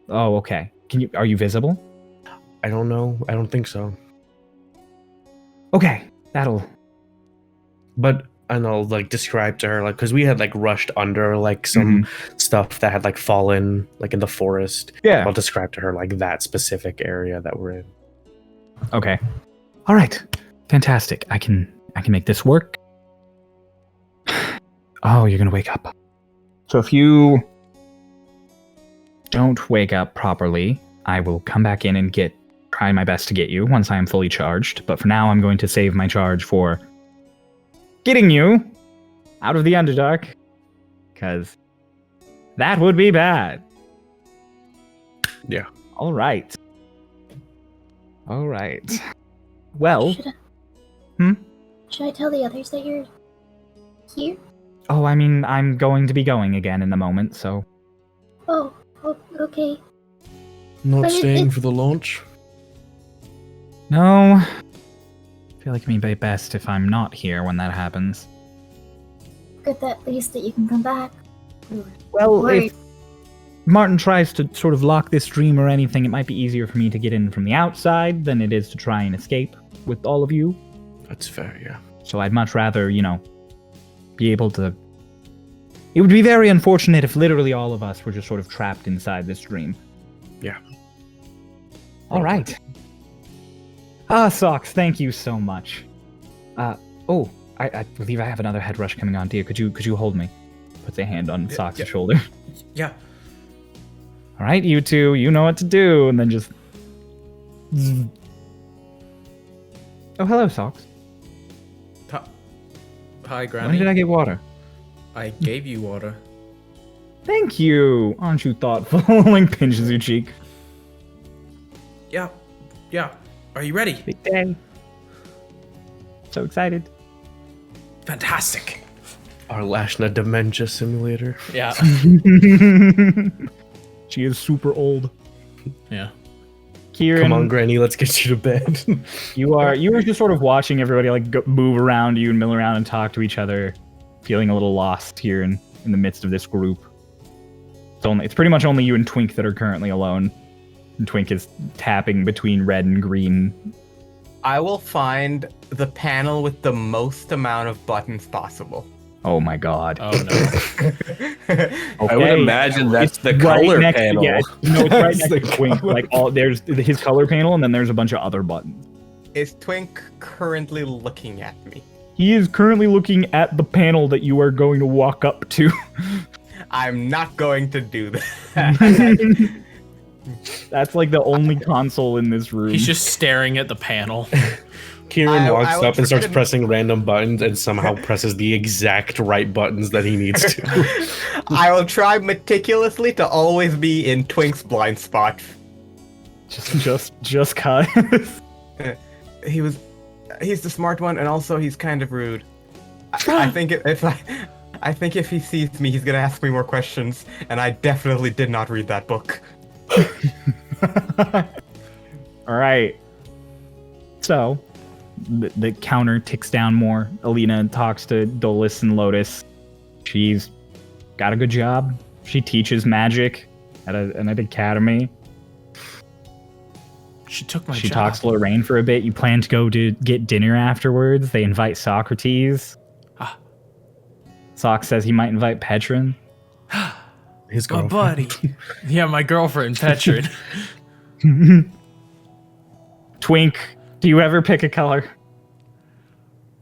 Oh, okay. Are you visible? I don't know. I don't think so. Okay, that'll. But and I'll like describe to her like because we had like rushed under like some stuff that had like fallen like in the forest. Yeah. I'll describe to her like that specific area that we're in. Okay. All right. Fantastic. I can make this work. Oh, you're gonna wake up. So if you don't wake up properly, I will come back in and try my best to get you once I am fully charged. But for now, I'm going to save my charge for getting you out of the Underdark, because that would be bad. Yeah. All right. Well. Should I tell the others that you're here? Oh, I mean, I'm going to be going again in a moment, so. Oh, okay. Not But staying for the launch. No. I feel like it'd be best if I'm not here when that happens. Good that at least that you can come back. Well, Worried. if Martin tries to sort of lock this dream or anything, it might be easier for me to get in from the outside than it is to try and escape with all of you. That's fair, yeah. So I'd much rather, be able to. It would be very unfortunate if literally all of us were just sort of trapped inside this dream. Yeah. All right. Socks, thank you so much. I believe I have another head rush coming on. Dear, could you hold me? Puts a hand on Socks' shoulder. Yeah. All right, you two, you know what to do, and then just. Oh, hello, Socks. Hi, Granny. When did I get water? I gave you water. Thank you. Aren't you thoughtful? Like pinches your cheek. Yeah. Are you ready? Big day. So excited. Fantastic. Our Lashna dementia simulator. Yeah. She is super old. Yeah. Kieran, Come on, Granny, let's get you to bed. you were just sort of watching everybody like move around you and mill around and talk to each other, feeling a little lost here in the midst of this group. It's pretty much only you and Twink that are currently alone. And Twink is tapping between red and green. I will find the panel with the most amount of buttons possible. Oh my god. Oh no. I would Okay. imagine that's the Right color next panel. To, yeah, no, it's right That's next to the Twink. Like there's his color panel, and then there's a bunch of other buttons. Is Twink currently looking at me? He is currently looking at the panel that you are going to walk up to. I'm not going to do that. That's like the only console in this room. He's just staring at the panel. Kieran I walks will up and starts try to- pressing random buttons and somehow presses the exact right buttons that he needs to. I will try meticulously to always be in Twink's blind spot. just cause. He's the smart one, and also he's kind of rude. I think if he sees me, he's gonna ask me more questions, and I definitely did not read that book. All right. So, the counter ticks down more. Alina talks to Dolus and Lotus. She's got a good job. She teaches magic at an academy. She took my She job. talks to Lorraine for a bit. You plan to go to get dinner afterwards. They invite Socrates. Ah. Sock says he might invite Petrin. His My girlfriend. buddy. Yeah, my girlfriend, Petrin. Twink, do you ever pick a color?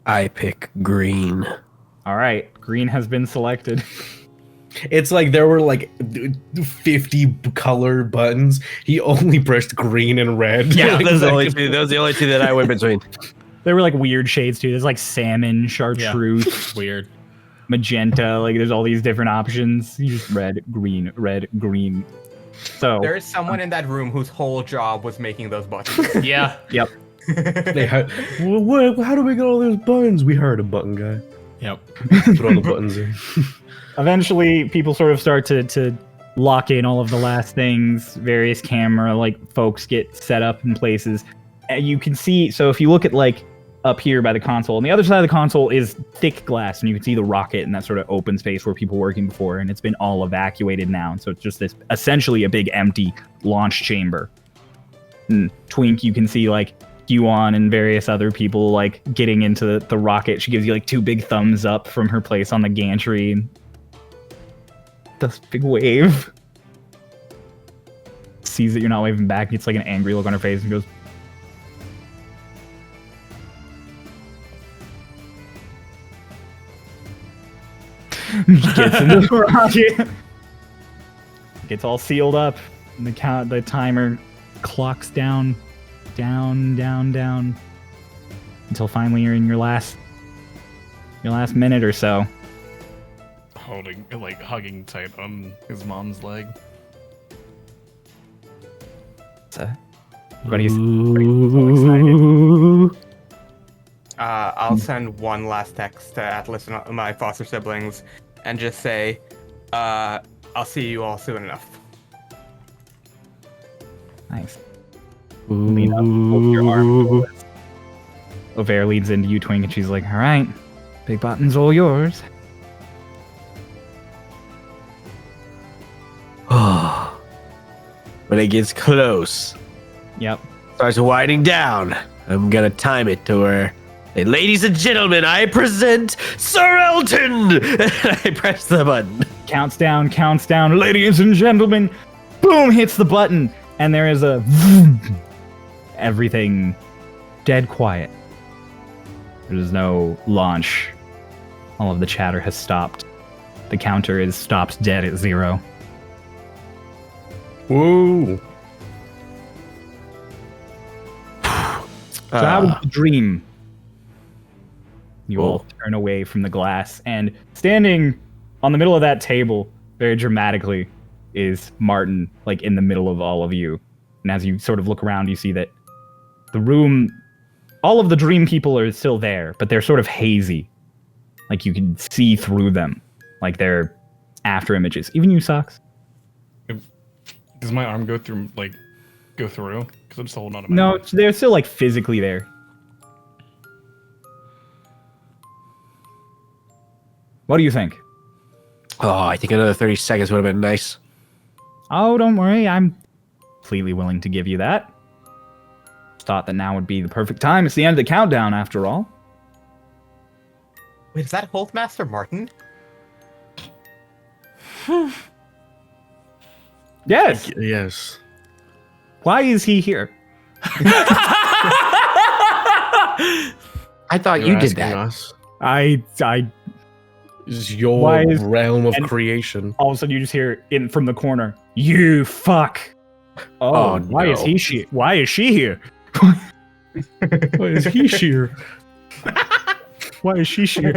I pick green. All right, green has been selected. It's like there were like 50 color buttons. He only pressed green and red. Yeah, Like, those are the that only could- two. Those are the only two that I went between. There were like weird shades too. There's like salmon, chartreuse, Weird. magenta. Like there's all these different options. You just red, green, red, green. So There is someone in that room whose whole job was making those buttons. Yeah. yep. They had, how do we get all those buttons? We hired a button guy. Yep. Put all the buttons in. Eventually, people sort of start to lock in all of the last things. Various camera like folks get set up in places. And you can see. So if you look at like up here by the console, on the other side of the console is thick glass, and you can see the rocket and that sort of open space where people were working before, and it's been all evacuated now. And so it's just this essentially a big empty launch chamber. And Twink, you can see like Yuan and various other people like getting into the rocket. She gives you like 2 big thumbs up from her place on the gantry. Does big wave. Sees that you're not waving back, gets like an angry look on her face and goes, gets into the rocket. Gets all sealed up. And the timer clocks down, down, until finally you're in your last minute or so. Holding, like, hugging tight on his mom's leg. So, everybody's so excited. I'll send one last text to Atlas and my foster siblings and just say, I'll see you all soon enough. Nice. Lean up, over your arm. Aver leads into you, Twink, and she's like, all right, big button's all yours. When it gets close, Yep. starts winding down, I'm gonna time it to where, hey, ladies and gentlemen, I present Sir Elton! And I press the button. Counts down, ladies and gentlemen. Boom, hits the button, and there is a vroom. Everything dead quiet. There's no launch. All of the chatter has stopped. The counter is stopped dead at 0. Whoa. So how was the dream? You all turn away from the glass, and standing on the middle of that table, very dramatically, is Martin, like in the middle of all of you. And as you sort of look around, you see that the room, all of the dream people are still there, but they're sort of hazy. Like you can see through them, like they're after images. Even you, Socks. Does my arm go through? Because I'm just holding on to my No, arm. they're still like physically there. What do you think? Oh, I think another 30 seconds would have been nice. Oh, don't worry. I'm completely willing to give you that. Thought that now would be the perfect time. It's the end of the countdown, after all. Wait, is that Holdmaster Martin? Yes. Yes. Why is he here? I thought You're you did asking that. us. I This is your Why is- realm of and- creation. all of a sudden you just hear in from the corner, "You fuck." Oh, Oh, why is no. he she? Why is she here? Why is he here? Why is she here?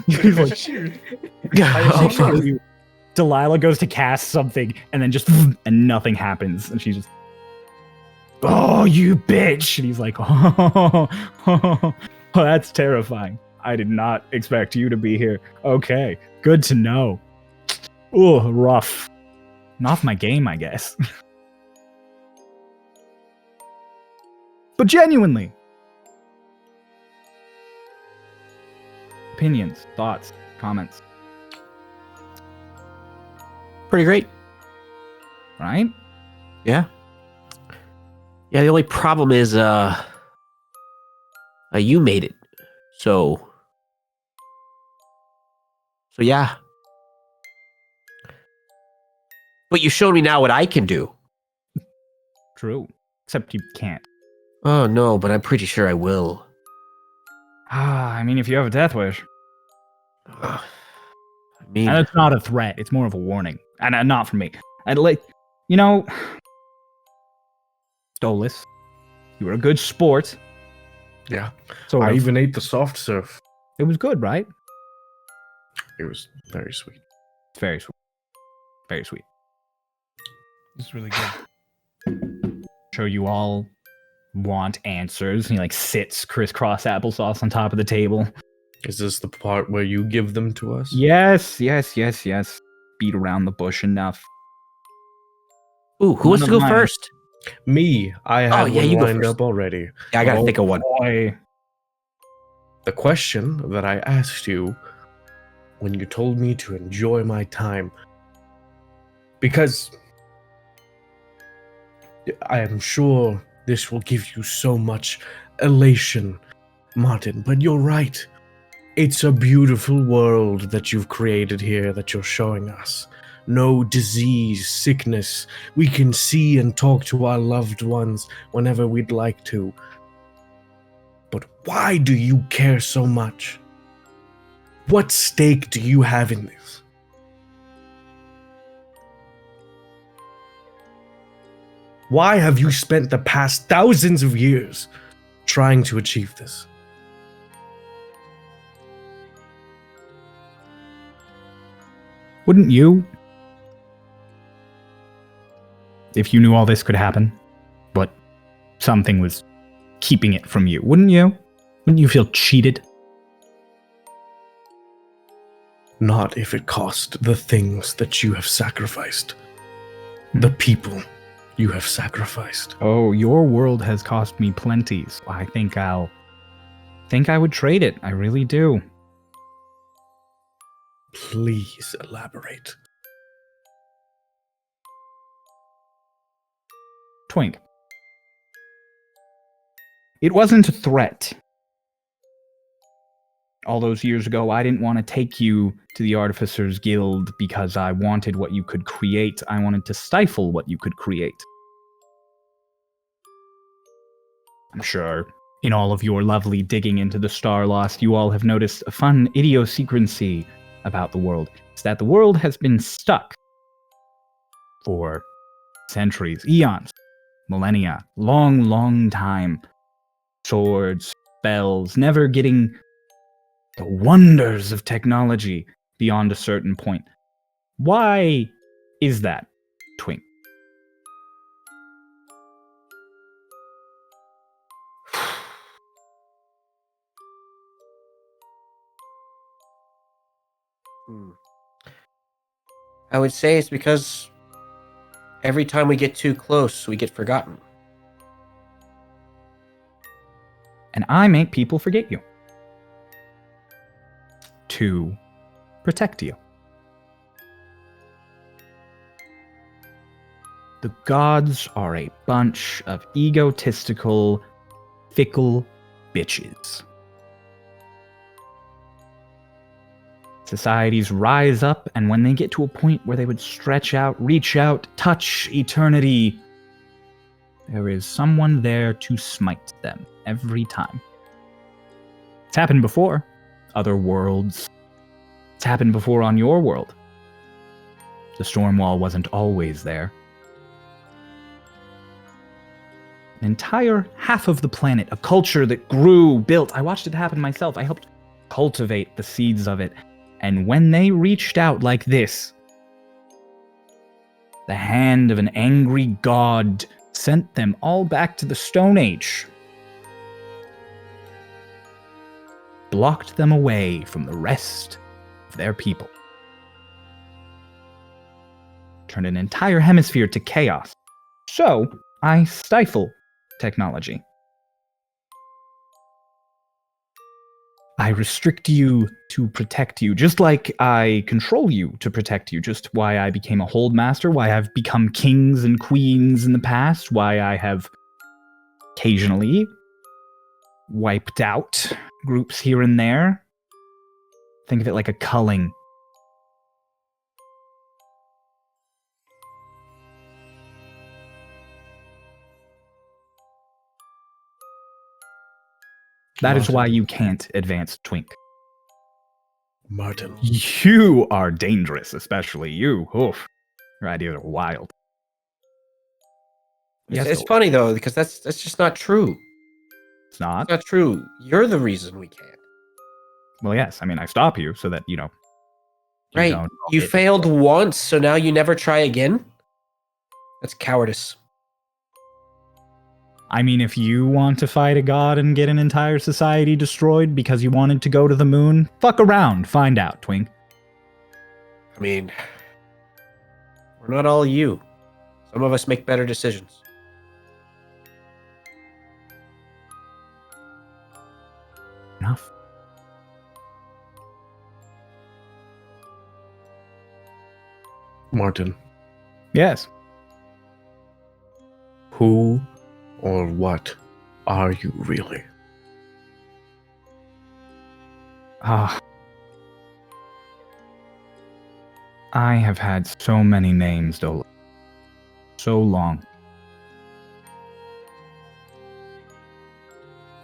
He's like, Oh, Delilah goes to cast something and then just and nothing happens, and she's just, "Oh, you bitch!" And he's like, "Oh, that's terrifying. I did not expect you to be here. Okay, good to know. Oh, rough. Not my game, I guess." But genuinely, opinions, thoughts, comments, pretty great. right? Yeah. Yeah, the only problem is you made it. So yeah. But you showed me now what I can do. True. Except you can't. Oh no, but I'm pretty sure I will. I mean, if you have a death wish. I mean, And it's not a threat, it's more of a warning. And not from me. And like, you know, Stolas, you were a good sport. Yeah. So I even ate the soft serve. it was good, right? It was very sweet. It's very sweet. Very sweet. This is really good. Sure you all want answers. And he like sits crisscross applesauce on top of the table. Is this the part where you give them to us? Yes. Beat around the bush enough. ooh, who wants to None go of mine. first? Me, I have yeah, one you go lined first. up already. Yeah, I gotta Oh, think of one. Boy. The question that I asked you when you told me to enjoy my time, because I am sure this will give you so much elation, Martin, but you're right. It's a beautiful world that you've created here that you're showing us. No disease, sickness. We can see and talk to our loved ones whenever we'd like to. But why do you care so much? What stake do you have in this? Why have you spent the past thousands of years trying to achieve this? Wouldn't you? If you knew all this could happen, but something was keeping it from you, wouldn't you? Wouldn't you feel cheated? Not if it cost the things that you have sacrificed. The people you have sacrificed. Oh, your world has cost me plenty, so I think I would trade it. I really do. Please elaborate. Twink. It wasn't a threat. All those years ago, I didn't want to take you to the Artificers Guild because I wanted what you could create. I wanted to stifle what you could create. I'm sure in all of your lovely digging into the Starlost, you all have noticed a fun idiosyncrasy about the world. It's that the world has been stuck for centuries, eons, millennia, long, long time. Swords, spells, never getting the wonders of technology beyond a certain point. Why is that, Twink? I would say it's because every time we get too close, we get forgotten. And I make people forget you. To protect you. The gods are a bunch of egotistical, fickle bitches. Societies rise up, and when they get to a point where they would stretch out, reach out, touch eternity, there is someone there to smite them every time. It's happened before. Other worlds. It's happened before on your world. The storm wall wasn't always there. An entire half of the planet, a culture that grew, built. I watched it happen myself. I helped cultivate the seeds of it. And when they reached out like this, the hand of an angry god sent them all back to the Stone Age. Blocked them away from the rest of their people. Turned an entire hemisphere to chaos. So, I stifle technology. I restrict you to protect you, just like I control you to protect you, just why I became a hold master, why I've become kings and queens in the past, why I have occasionally wiped out groups here and there. Think of it like a culling. That is why you can't advance Twink. Martin. You are dangerous, especially you. Oof. Your ideas are wild. Yes, It's funny though, because that's just not true. It's not. It's not true. You're the reason we can't. Well, yes. I mean, I stop you so that, you Right. don't You get- failed once, so now you never try again? That's cowardice. I mean, if you want to fight a god and get an entire society destroyed because you wanted to go to the moon, fuck around. Find out, Twink. I mean, we're not all you. Some of us make better decisions. Enough. Martin. Yes. Who or what are you really? Ah. I have had so many names, Dola. So long.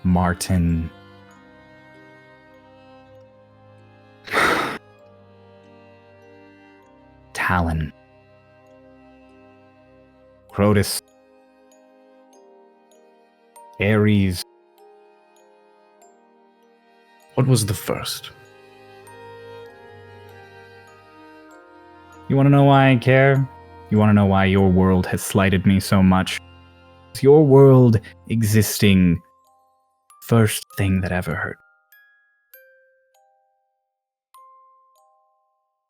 Martin. Talon. Crotus. Ares. What was the first? You want to know why I care? You want to know why your world has slighted me so much? It's your world existing first thing that ever hurt.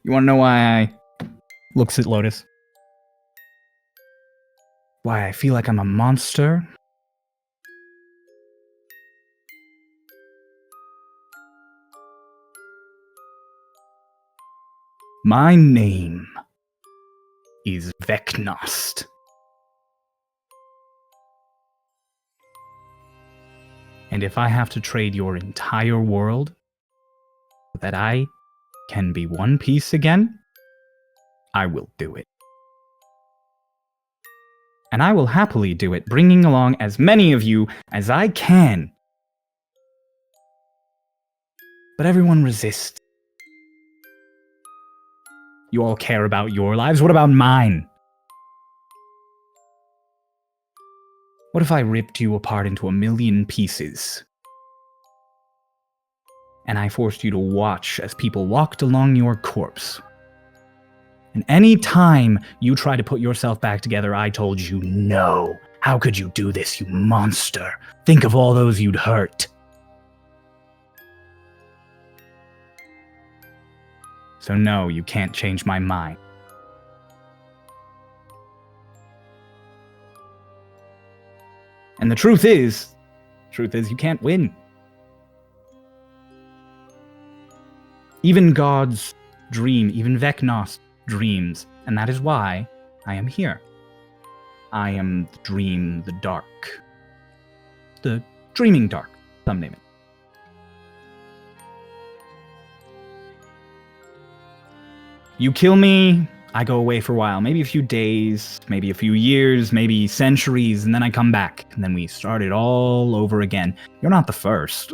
You want to know why I looks at Lotus? Why I feel like I'm a monster? My name is Vecnost. And if I have to trade your entire world so that I can be one piece again, I will do it. And I will happily do it, bringing along as many of you as I can. But everyone resists. You all care about your lives. What about mine? What if I ripped you apart into a million pieces? And I forced you to watch as people walked along your corpse. And any time you try to put yourself back together, I told you, no. How could you do this, you monster? Think of all those you'd hurt. So no, you can't change my mind. And the truth is you can't win. Even gods dream, even Vecnost dreams, and that is why I am here. I am the dream, the dark. The dreaming dark, some name it. You kill me, I go away for a while, maybe a few days, maybe a few years, maybe centuries, and then I come back, and then we start it all over again. You're not the first.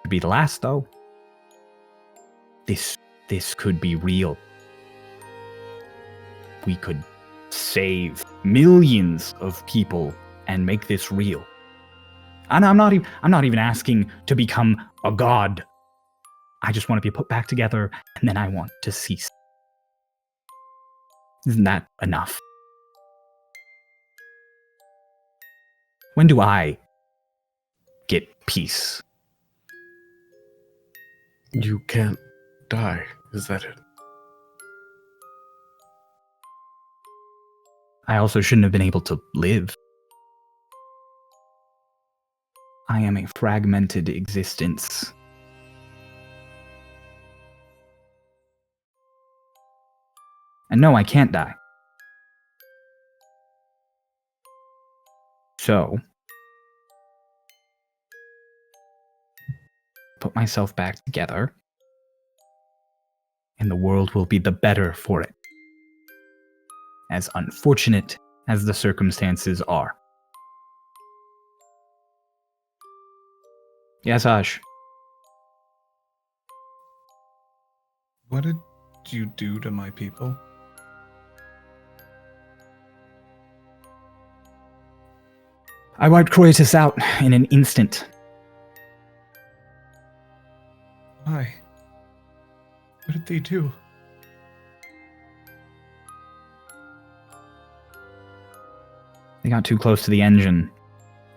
Could be the last, though. This could be real. We could save millions of people and make this real. And I'm not even asking to become a god. I just want to be put back together, and then I want to cease. Isn't that enough? When do I get peace? You can't die, is that it? I also shouldn't have been able to live. I am a fragmented existence. And no, I can't die. So, put myself back together, and the world will be the better for it. As unfortunate as the circumstances are. Yes, Ash. What did you do to my people? I wiped Croetus out in an instant. Why? What did they do? They got too close to the engine,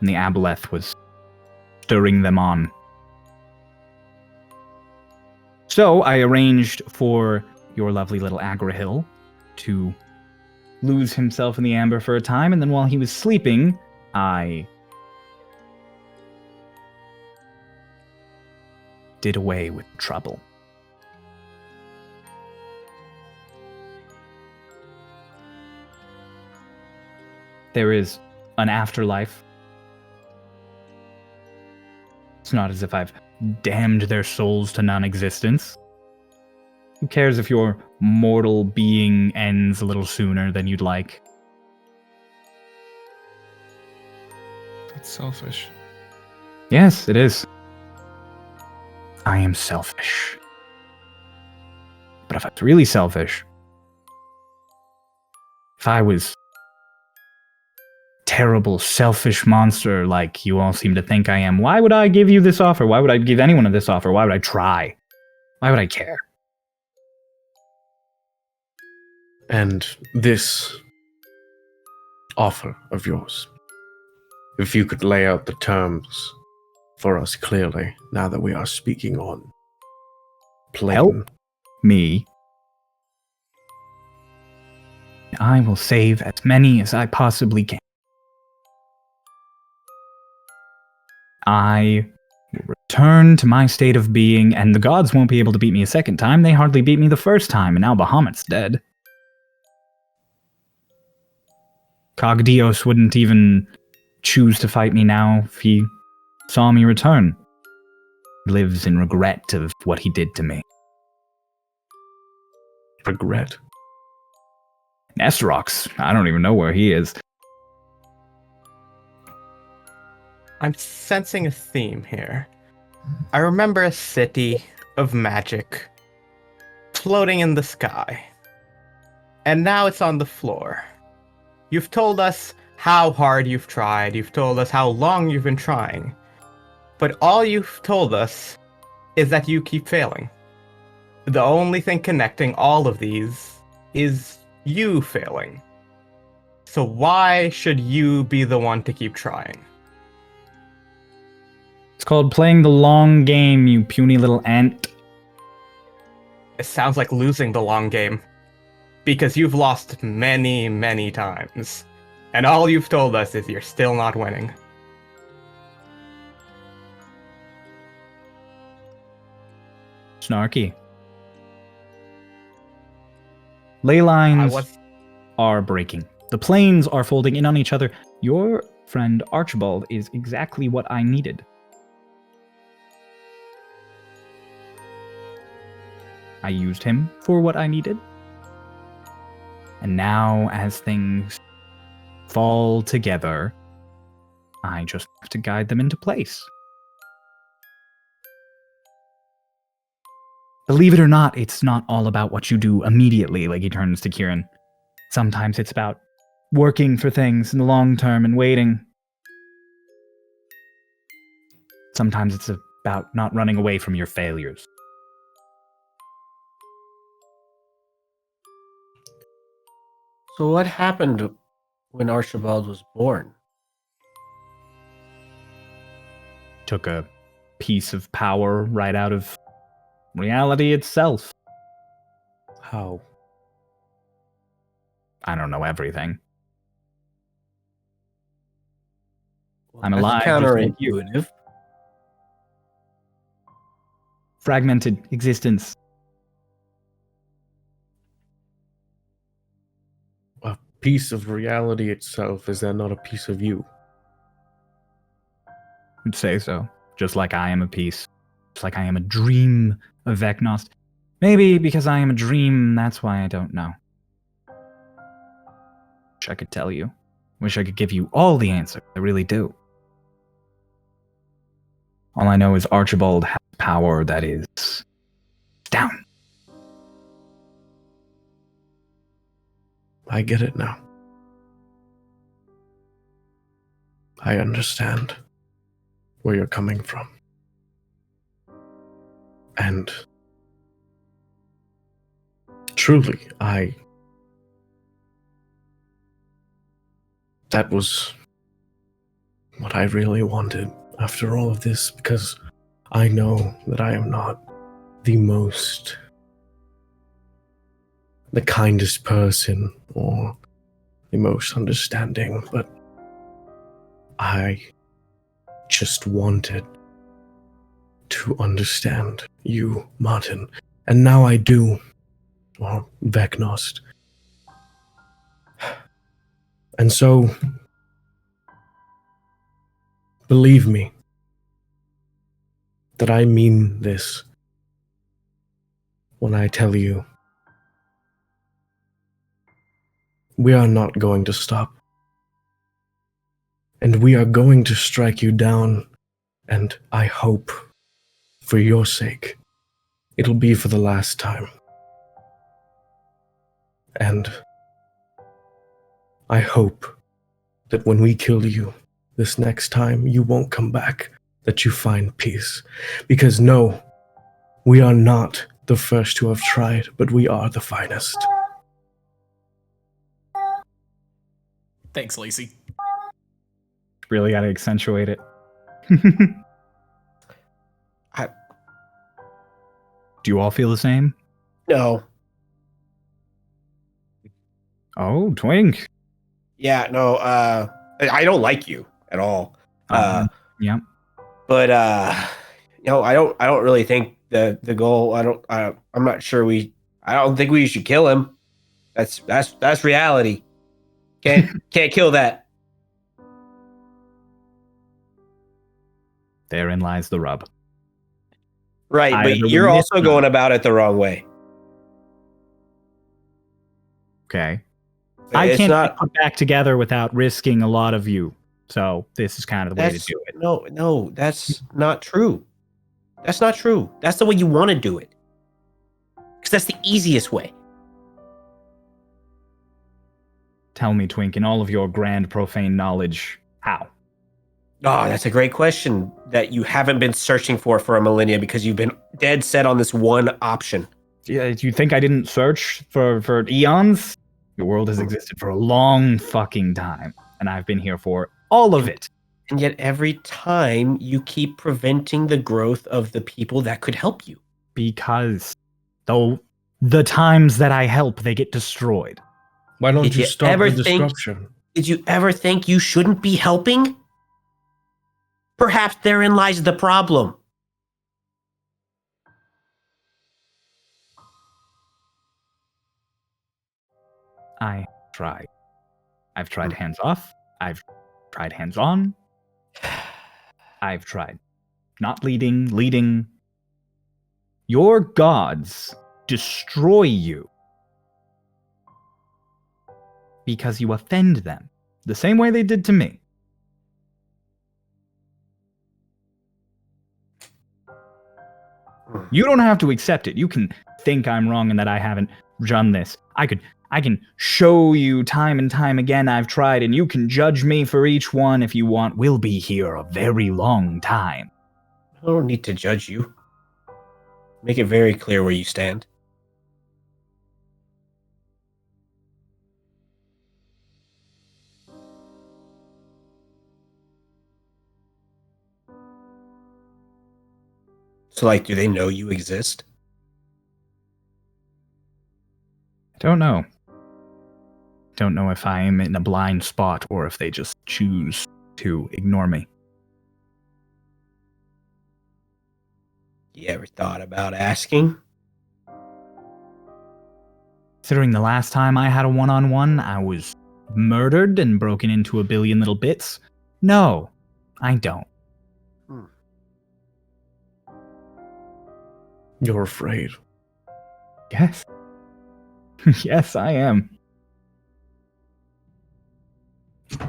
and the aboleth was stirring them on. So I arranged for your lovely little Agrahil to lose himself in the amber for a time, and then while he was sleeping, I did away with trouble. There is an afterlife. It's not as if I've damned their souls to non-existence. Who cares if your mortal being ends a little sooner than you'd like? That's selfish. Yes, it is. I am selfish. But if I was really selfish, if I was terrible, selfish monster like you all seem to think I am, why would I give you this offer? Why would I give anyone this offer? Why would I try? Why would I care? And this offer of yours, if you could lay out the terms for us clearly, now that we are speaking on plain. Help me. I will save as many as I possibly can. I will return to my state of being, and the gods won't be able to beat me a second time. They hardly beat me the first time, and now Bahamut's dead. Cogdios wouldn't even choose to fight me now if he saw me return. He lives in regret of what he did to me. Regret? Nesterox, I don't even know where he is. I'm sensing a theme here. I remember a city of magic floating in the sky. And now it's on the floor. You've told us how hard you've tried. You've told us how long you've been trying. But all you've told us is that you keep failing. The only thing connecting all of these is you failing. So why should you be the one to keep trying? It's called playing the long game, you puny little ant. It sounds like losing the long game. Because you've lost many, many times. And all you've told us is you're still not winning. Snarky. Ley lines are breaking. The planes are folding in on each other. Your friend Archibald is exactly what I needed. I used him for what I needed. And now, as things fall together, I just have to guide them into place. believe it or not, it's not all about what you do immediately, like he turns to Kieran. Sometimes it's about working for things in the long term and waiting. Sometimes it's about not running away from your failures. So what happened when Archibald was born? Took a piece of power right out of reality itself. How? I don't know everything. Well, I'm that's alive, just like you. counterintuitive. Fragmented existence. A piece of reality itself, is that not a piece of you? Would say so. Just like I am a piece. Just like I am a dream of Vecnost. Maybe because I am a dream, that's why I don't know. Wish I could tell you. Wish I could give you all the answers. I really do. All I know is Archibald has power that is down. I get it now. I understand where you're coming from. And truly, that was what I really wanted after all of this, because I know that I am not the kindest person or the most understanding, but I just wanted to understand you, Martin. And now I do, or Vecnost. And so, believe me, that I mean this when I tell you we are not going to stop. And we are going to strike you down, and I hope, for your sake, it'll be for the last time. And I hope that when we kill you this next time, you won't come back, that you find peace. Because no, we are not the first to have tried, but we are the finest. Thanks, Lacey. Really gotta accentuate it. Do you all feel the same? No. Oh, Twink. Yeah, no, I don't like you at all. Yeah. But I don't really think the goal, I'm not sure I don't think we should kill him. That's reality. Can't kill that. Therein lies the rub. Right, but Either you're way, also it's going not. about it the wrong way. Okay. I It's can't not- get put back together without risking a lot of you. So this is kind of the way to do it. No, that's not true. That's not true. That's the way you want to do it. Because that's the easiest way. Tell me, Twink, in all of your grand profane knowledge, how? Oh, that's a great question that you haven't been searching for a millennia because you've been dead set on this one option. Yeah, do you think I didn't search for eons? Your world has existed for a long fucking time, and I've been here for all of it. And yet every time you keep preventing the growth of the people that could help you. Because though the times that I help, they get destroyed. Why don't Did you you stop ever the think- destruction? Did you ever think you shouldn't be helping? Perhaps therein lies the problem. I tried. I've tried hands off. I've tried hands on. I've tried not leading. Your gods destroy you because you offend them the same way they did to me. You don't have to accept it. You can think I'm wrong and that I haven't done this. I can show you time and time again I've tried, and you can judge me for each one if you want. We'll be here a very long time. I don't need to judge you. Make it very clear where you stand. So, like, do they know you exist? I don't know. Don't know if I am in a blind spot or if they just choose to ignore me. You ever thought about asking? Considering the last time I had a one-on-one, I was murdered and broken into a billion little bits. No, I don't. You're afraid. Yes. Yes, I am.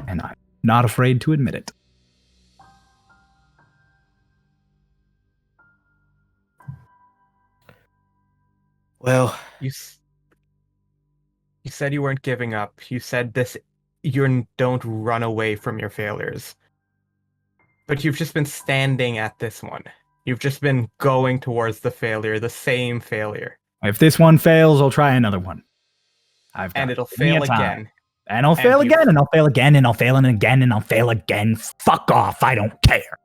And I'm not afraid to admit it. Well, You said you weren't giving up. You said this. You don't run away from your failures. But you've just been standing at this one. You've just been going towards the failure, the same failure. If this one fails, I'll try another one. And it'll fail again. And I'll fail again, and I'll fail again, and I'll fail again, and I'll fail again. Fuck off, I don't care.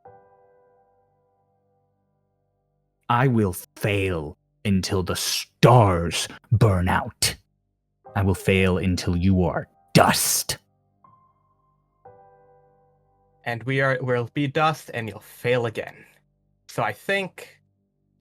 I will fail until the stars burn out. I will fail until you are dust. And we'll be dust, and you'll fail again. So I think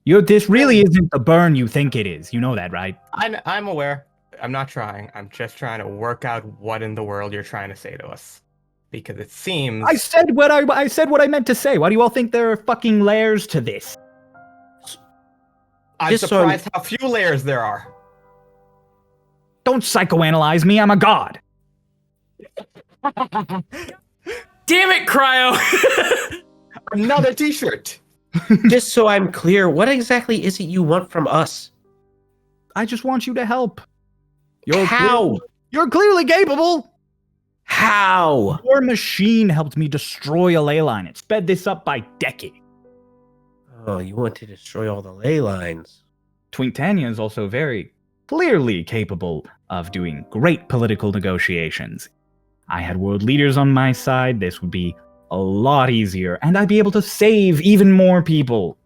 This really isn't the burn you think it is. You know that, right? I'm aware. I'm not trying. I'm just trying to work out what in the world you're trying to say to us, because it seems I said what I meant to say. Why do you all think there are fucking layers to this? I'm Just surprised how few layers there are. Don't psychoanalyze me. I'm a god. Damn it, Cryo! Another T-shirt. just so I'm clear, what exactly is it you want from us? I just want you to help. How? You're clearly capable. How? Your machine helped me destroy a ley line. It sped this up by decades. Oh, you want to destroy all the ley lines. Twinktania is also very clearly capable of doing great political negotiations. I had world leaders on my side. This would be a lot easier, and I'd be able to save even more people.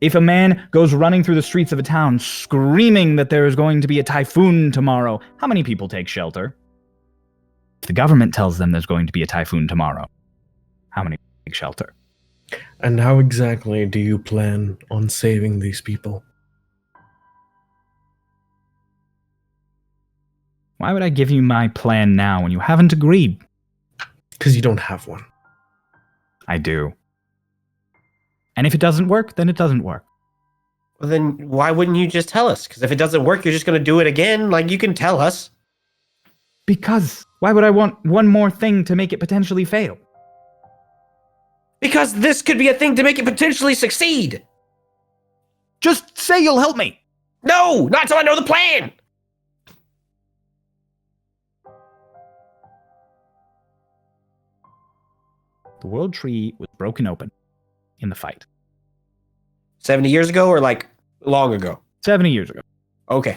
If a man goes running through the streets of a town screaming that there is going to be a typhoon tomorrow, how many people take shelter? If the government tells them there's going to be a typhoon tomorrow, how many take shelter? And how exactly do you plan on saving these people? Why would I give you my plan now when you haven't agreed? Because you don't have one. I do. And if it doesn't work, then it doesn't work. Well, then why wouldn't you just tell us? Because if it doesn't work, you're just going to do it again. Like, you can tell us. Because why would I want one more thing to make it potentially fail? Because this could be a thing to make it potentially succeed. Just say you'll help me. No, not till I know the plan. The world tree was broken open in the fight. 70 years ago or like long ago? 70 years ago. Okay.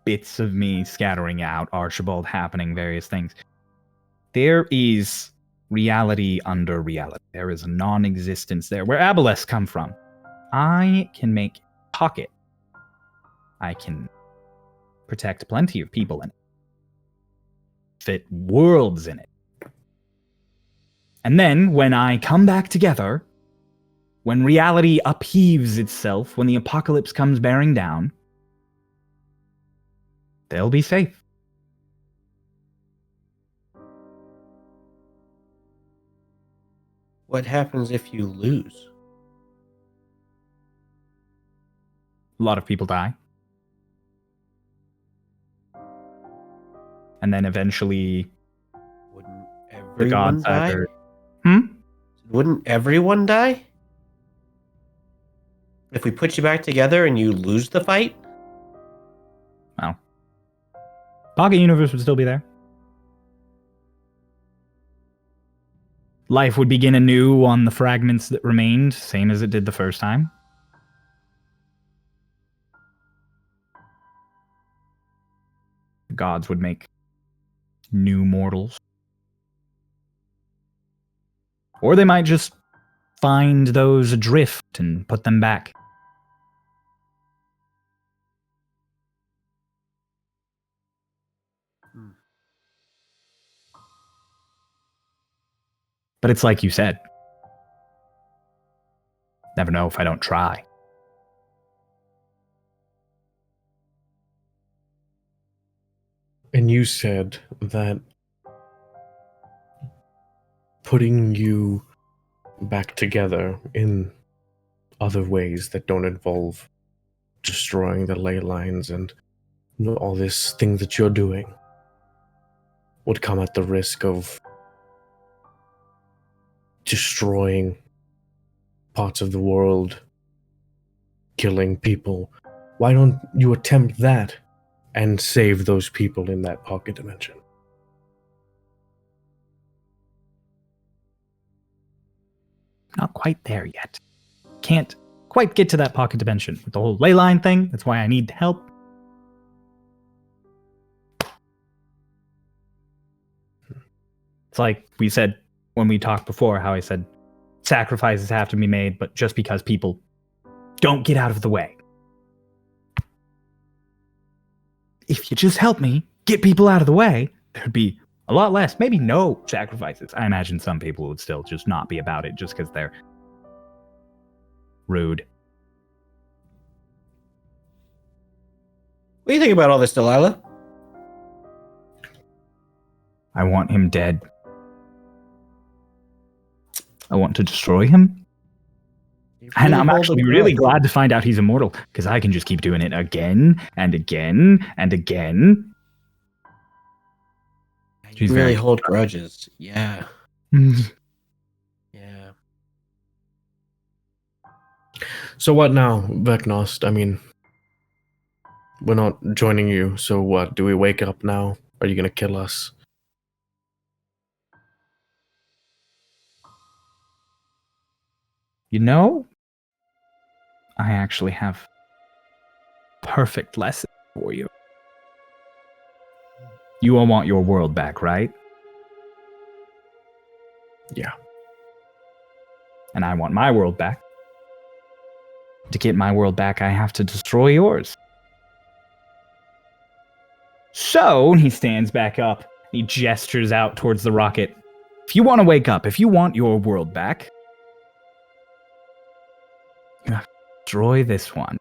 Bits of me scattering out, Archibald happening, various things. There is reality under reality. There is a non-existence there. Where aboleths come from, I can make pocket. I can protect plenty of people in it. Fit worlds in it. And then, when I come back together, when reality upheaves itself, when the apocalypse comes bearing down, they'll be safe. What happens if you lose? A lot of people die. And then eventually, Wouldn't the everyone gods die? either... Wouldn't everyone die? If we put you back together and you lose the fight? Well, Pocket Universe would still be there. Life would begin anew on the fragments that remained, same as it did the first time. The gods would make new mortals. Or they might just find those adrift and put them back. But it's like you said. Never know if I don't try. And you said that putting you back together in other ways that don't involve destroying the ley lines and all this thing that you're doing would come at the risk of destroying parts of the world, killing people. Why don't you attempt that and save those people in that pocket dimension? Not quite there yet. Can't quite get to that pocket dimension with the whole ley line thing. That's why I need help. It's like we said when we talked before, how I said sacrifices have to be made, but just because people don't get out of the way. If you just help me get people out of the way, there'd be a lot less, maybe no sacrifices. I imagine some people would still just not be about it just because they're rude. What do you think about all this, Delilah? I want him dead. I want to destroy him. And I'm actually really glad to find out he's immortal, because I can just keep doing it again and again and again. You really hold grudges. Yeah. Yeah. So what now, Vecnost? I mean, we're not joining you, so what? Do we wake up now? Are you gonna kill us? You know, I actually have perfect lesson for you. You all want your world back, right? Yeah. And I want my world back. To get my world back, I have to destroy yours. So, he stands back up. He gestures out towards the rocket. If you want to wake up, if you want your world back, you have to destroy this one.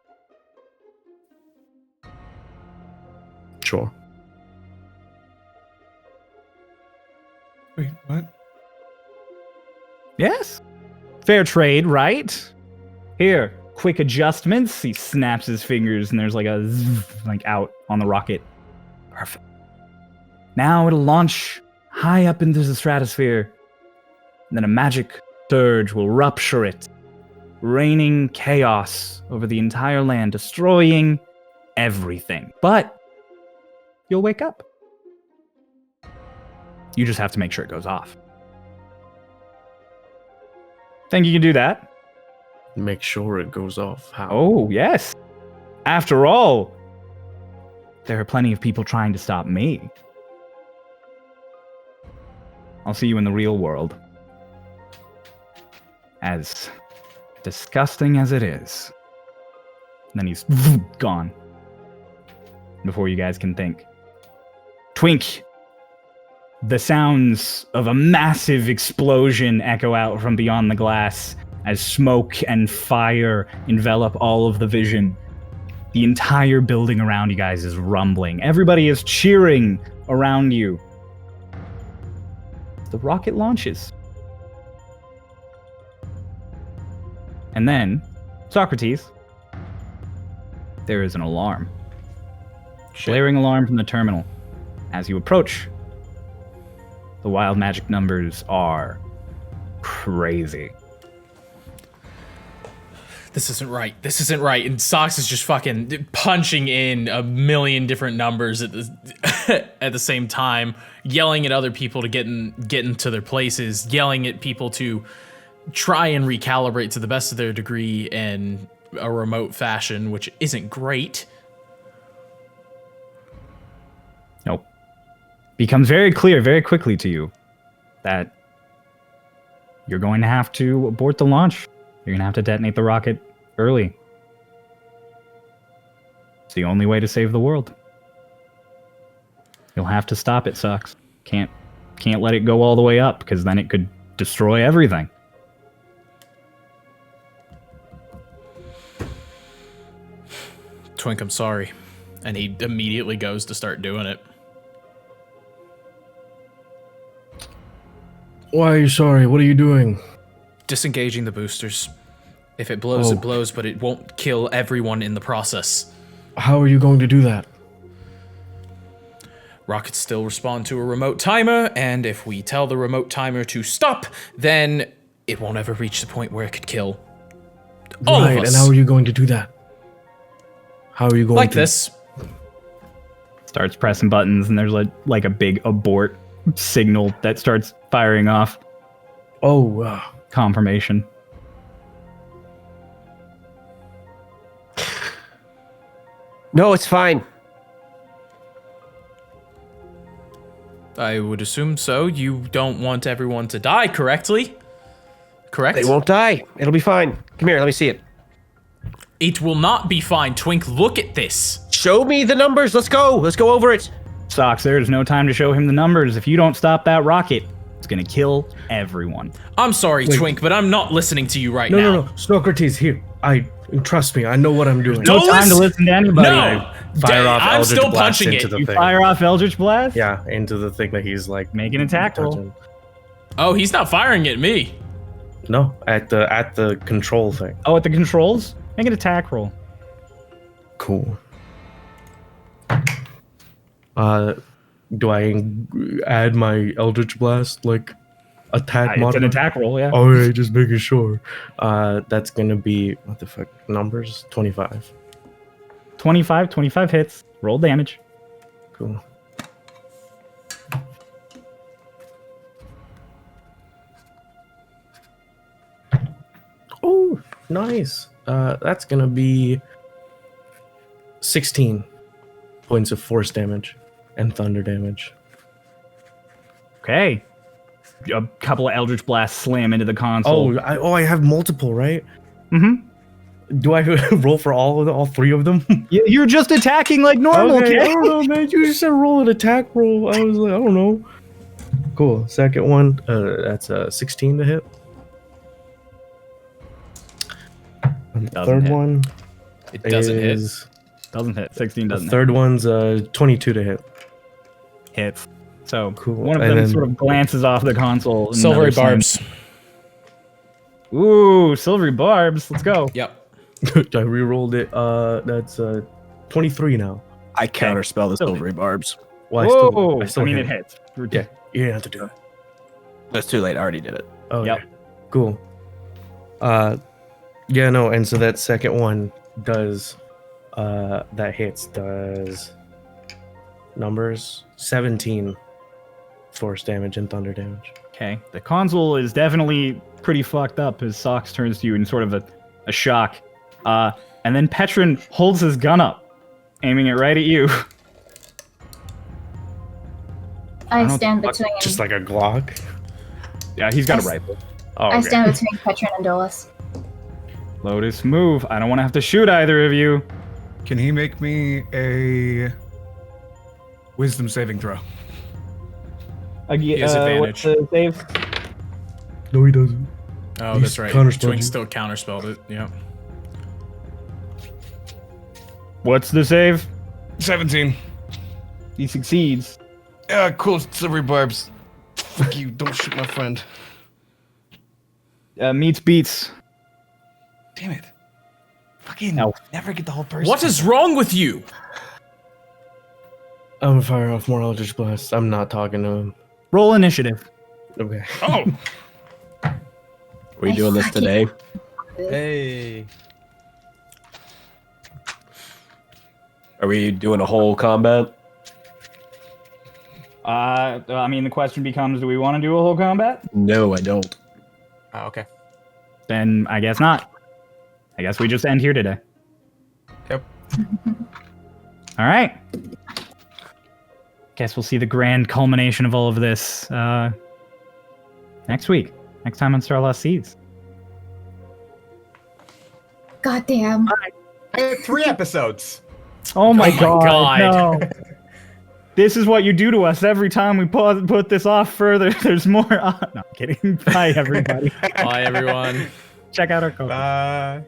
Sure. Wait, what? Yes. Fair trade, right? Here, quick adjustments. He snaps his fingers and there's like a zzz, like out on the rocket. Perfect. Now it'll launch high up into the stratosphere. And then a magic surge will rupture it, raining chaos over the entire land, destroying everything. But you'll wake up. You just have to make sure it goes off. Think you can do that? Make sure it goes off. How? Oh, yes. After all, there are plenty of people trying to stop me. I'll see you in the real world. As disgusting as it is. And then he's gone. Before you guys can think. Twink! The sounds of a massive explosion echo out from beyond the glass as smoke and fire envelop all of the vision. The entire building around you guys is rumbling. Everybody is cheering around you. The rocket launches. And then, Socrates, there is an alarm. Blaring alarm from the terminal. As you approach, the wild magic numbers are crazy. This isn't right. This isn't right. And Socks is just fucking punching in a million different numbers at the at the same time, yelling at other people to get into their places, yelling at people to try and recalibrate to the best of their degree in a remote fashion, which isn't great. Nope. Becomes very clear very quickly to you that you're going to have to abort the launch. You're going to have to detonate the rocket early. It's the only way to save the world. You'll have to stop it, Sucks. Can't let it go all the way up, because then it could destroy everything. Twink, I'm sorry. And he immediately goes to start doing it. Why are you sorry? What are you doing? Disengaging the boosters. If it blows, it blows, but it won't kill everyone in the process. How are you going to do that? Rockets still respond to a remote timer, and if we tell the remote timer to stop, then it won't ever reach the point where it could kill all of us. And how are you going to do that? How are you going like to... this. Starts pressing buttons, and there's like a big abort signal that starts firing off. Confirmation. No, it's fine. I would assume so. You don't want everyone to die, correctly? Correct? They won't die. It'll be fine. Come here, let me see it. It will not be fine. Twink, look at this. Show me the numbers. Let's go. Let's go over it. Socks, there's no time to show him the numbers. If you don't stop that rocket, it's gonna kill everyone. I'm sorry, Twink, but I'm not listening to you right now. No. Socrates, here. Trust me. I know what I'm doing. No time to listen to anybody. No! Fire off I'm Eldritch still Blast punching into it. the You thing. fire off Eldritch Blast? Yeah, into the thing that he's like... Make an attack roll. touching. Oh, he's not firing at me. No, at the control thing. Oh, at the controls? Make an attack roll. Cool. Do I add my Eldritch Blast, like, attack It's modifier? an attack roll, yeah. Alright, just making sure. That's gonna be, what the fuck, numbers? 25. 25 hits. Roll damage. Cool. Oh, nice. That's gonna be 16 points of force damage and thunder damage. Okay. A couple of Eldritch Blasts slam into the console. I have multiple, right? Mm-hmm. Do I roll for all three of them? You're just attacking like normal, Okay, kid. I don't know, man. You just said roll an attack roll. I was like, I don't know. Cool. Second one, that's 16 to hit. And the Doesn't third hit. one It doesn't hit. is Doesn't hit. 16 the doesn't third one's 22 to hit. hit. Hits. So Cool. one of And them then- sort of glances off the console. and Silvery another slams. barbs. Ooh, silvery barbs. Let's go. Yep. I re-rolled it. That's 23 now. I counterspell the silvery barbs. Well, Whoa. I still I mean, hit it hits. Yeah, you didn't have to do it. That's too late. I already did it. Oh, Yep. yeah. Cool. Yeah, no, and so that second one does, that hits does numbers 17 force damage and thunder damage. Okay. The console is definitely pretty fucked up as Socks turns to you in sort of a shock. And then Petron holds his gun up, aiming it right at you. I don't stand fuck- between. Just like a Glock. Yeah, he's got a I s- rifle. Oh, I okay. stand between Petron and Dolus. Lotus, move. I don't want to have to shoot either of you. Can he make me a wisdom saving throw? He has advantage. What's the save? No, he doesn't. Oh, He's that's right. counterspelled Twink you. still counterspelled it. Yep. What's the save? 17. He succeeds. Yeah, cool. Silvery barbs. Fuck you. Don't shoot my friend. Meets beats. Damn it. Fucking Elf. never get the whole person. What is wrong with you? I'm gonna fire off more Eldritch Blast. I'm not talking to him. Roll initiative. Okay. Oh! we doing this today? Hey. Are we doing a whole combat? I mean, the question becomes, do we want to do a whole combat? No, I don't. Oh, okay. Then I guess not. I guess we just end here today. Yep. All right. Guess we'll see the grand culmination of all of this next week. Next time on Starlost Seas. Goddamn. I have 3 episodes. Oh my God. god. No. This is what you do to us every time we put this off further. There's more. No, I'm kidding. Bye, everybody. Bye, everyone. Check out our code. Bye.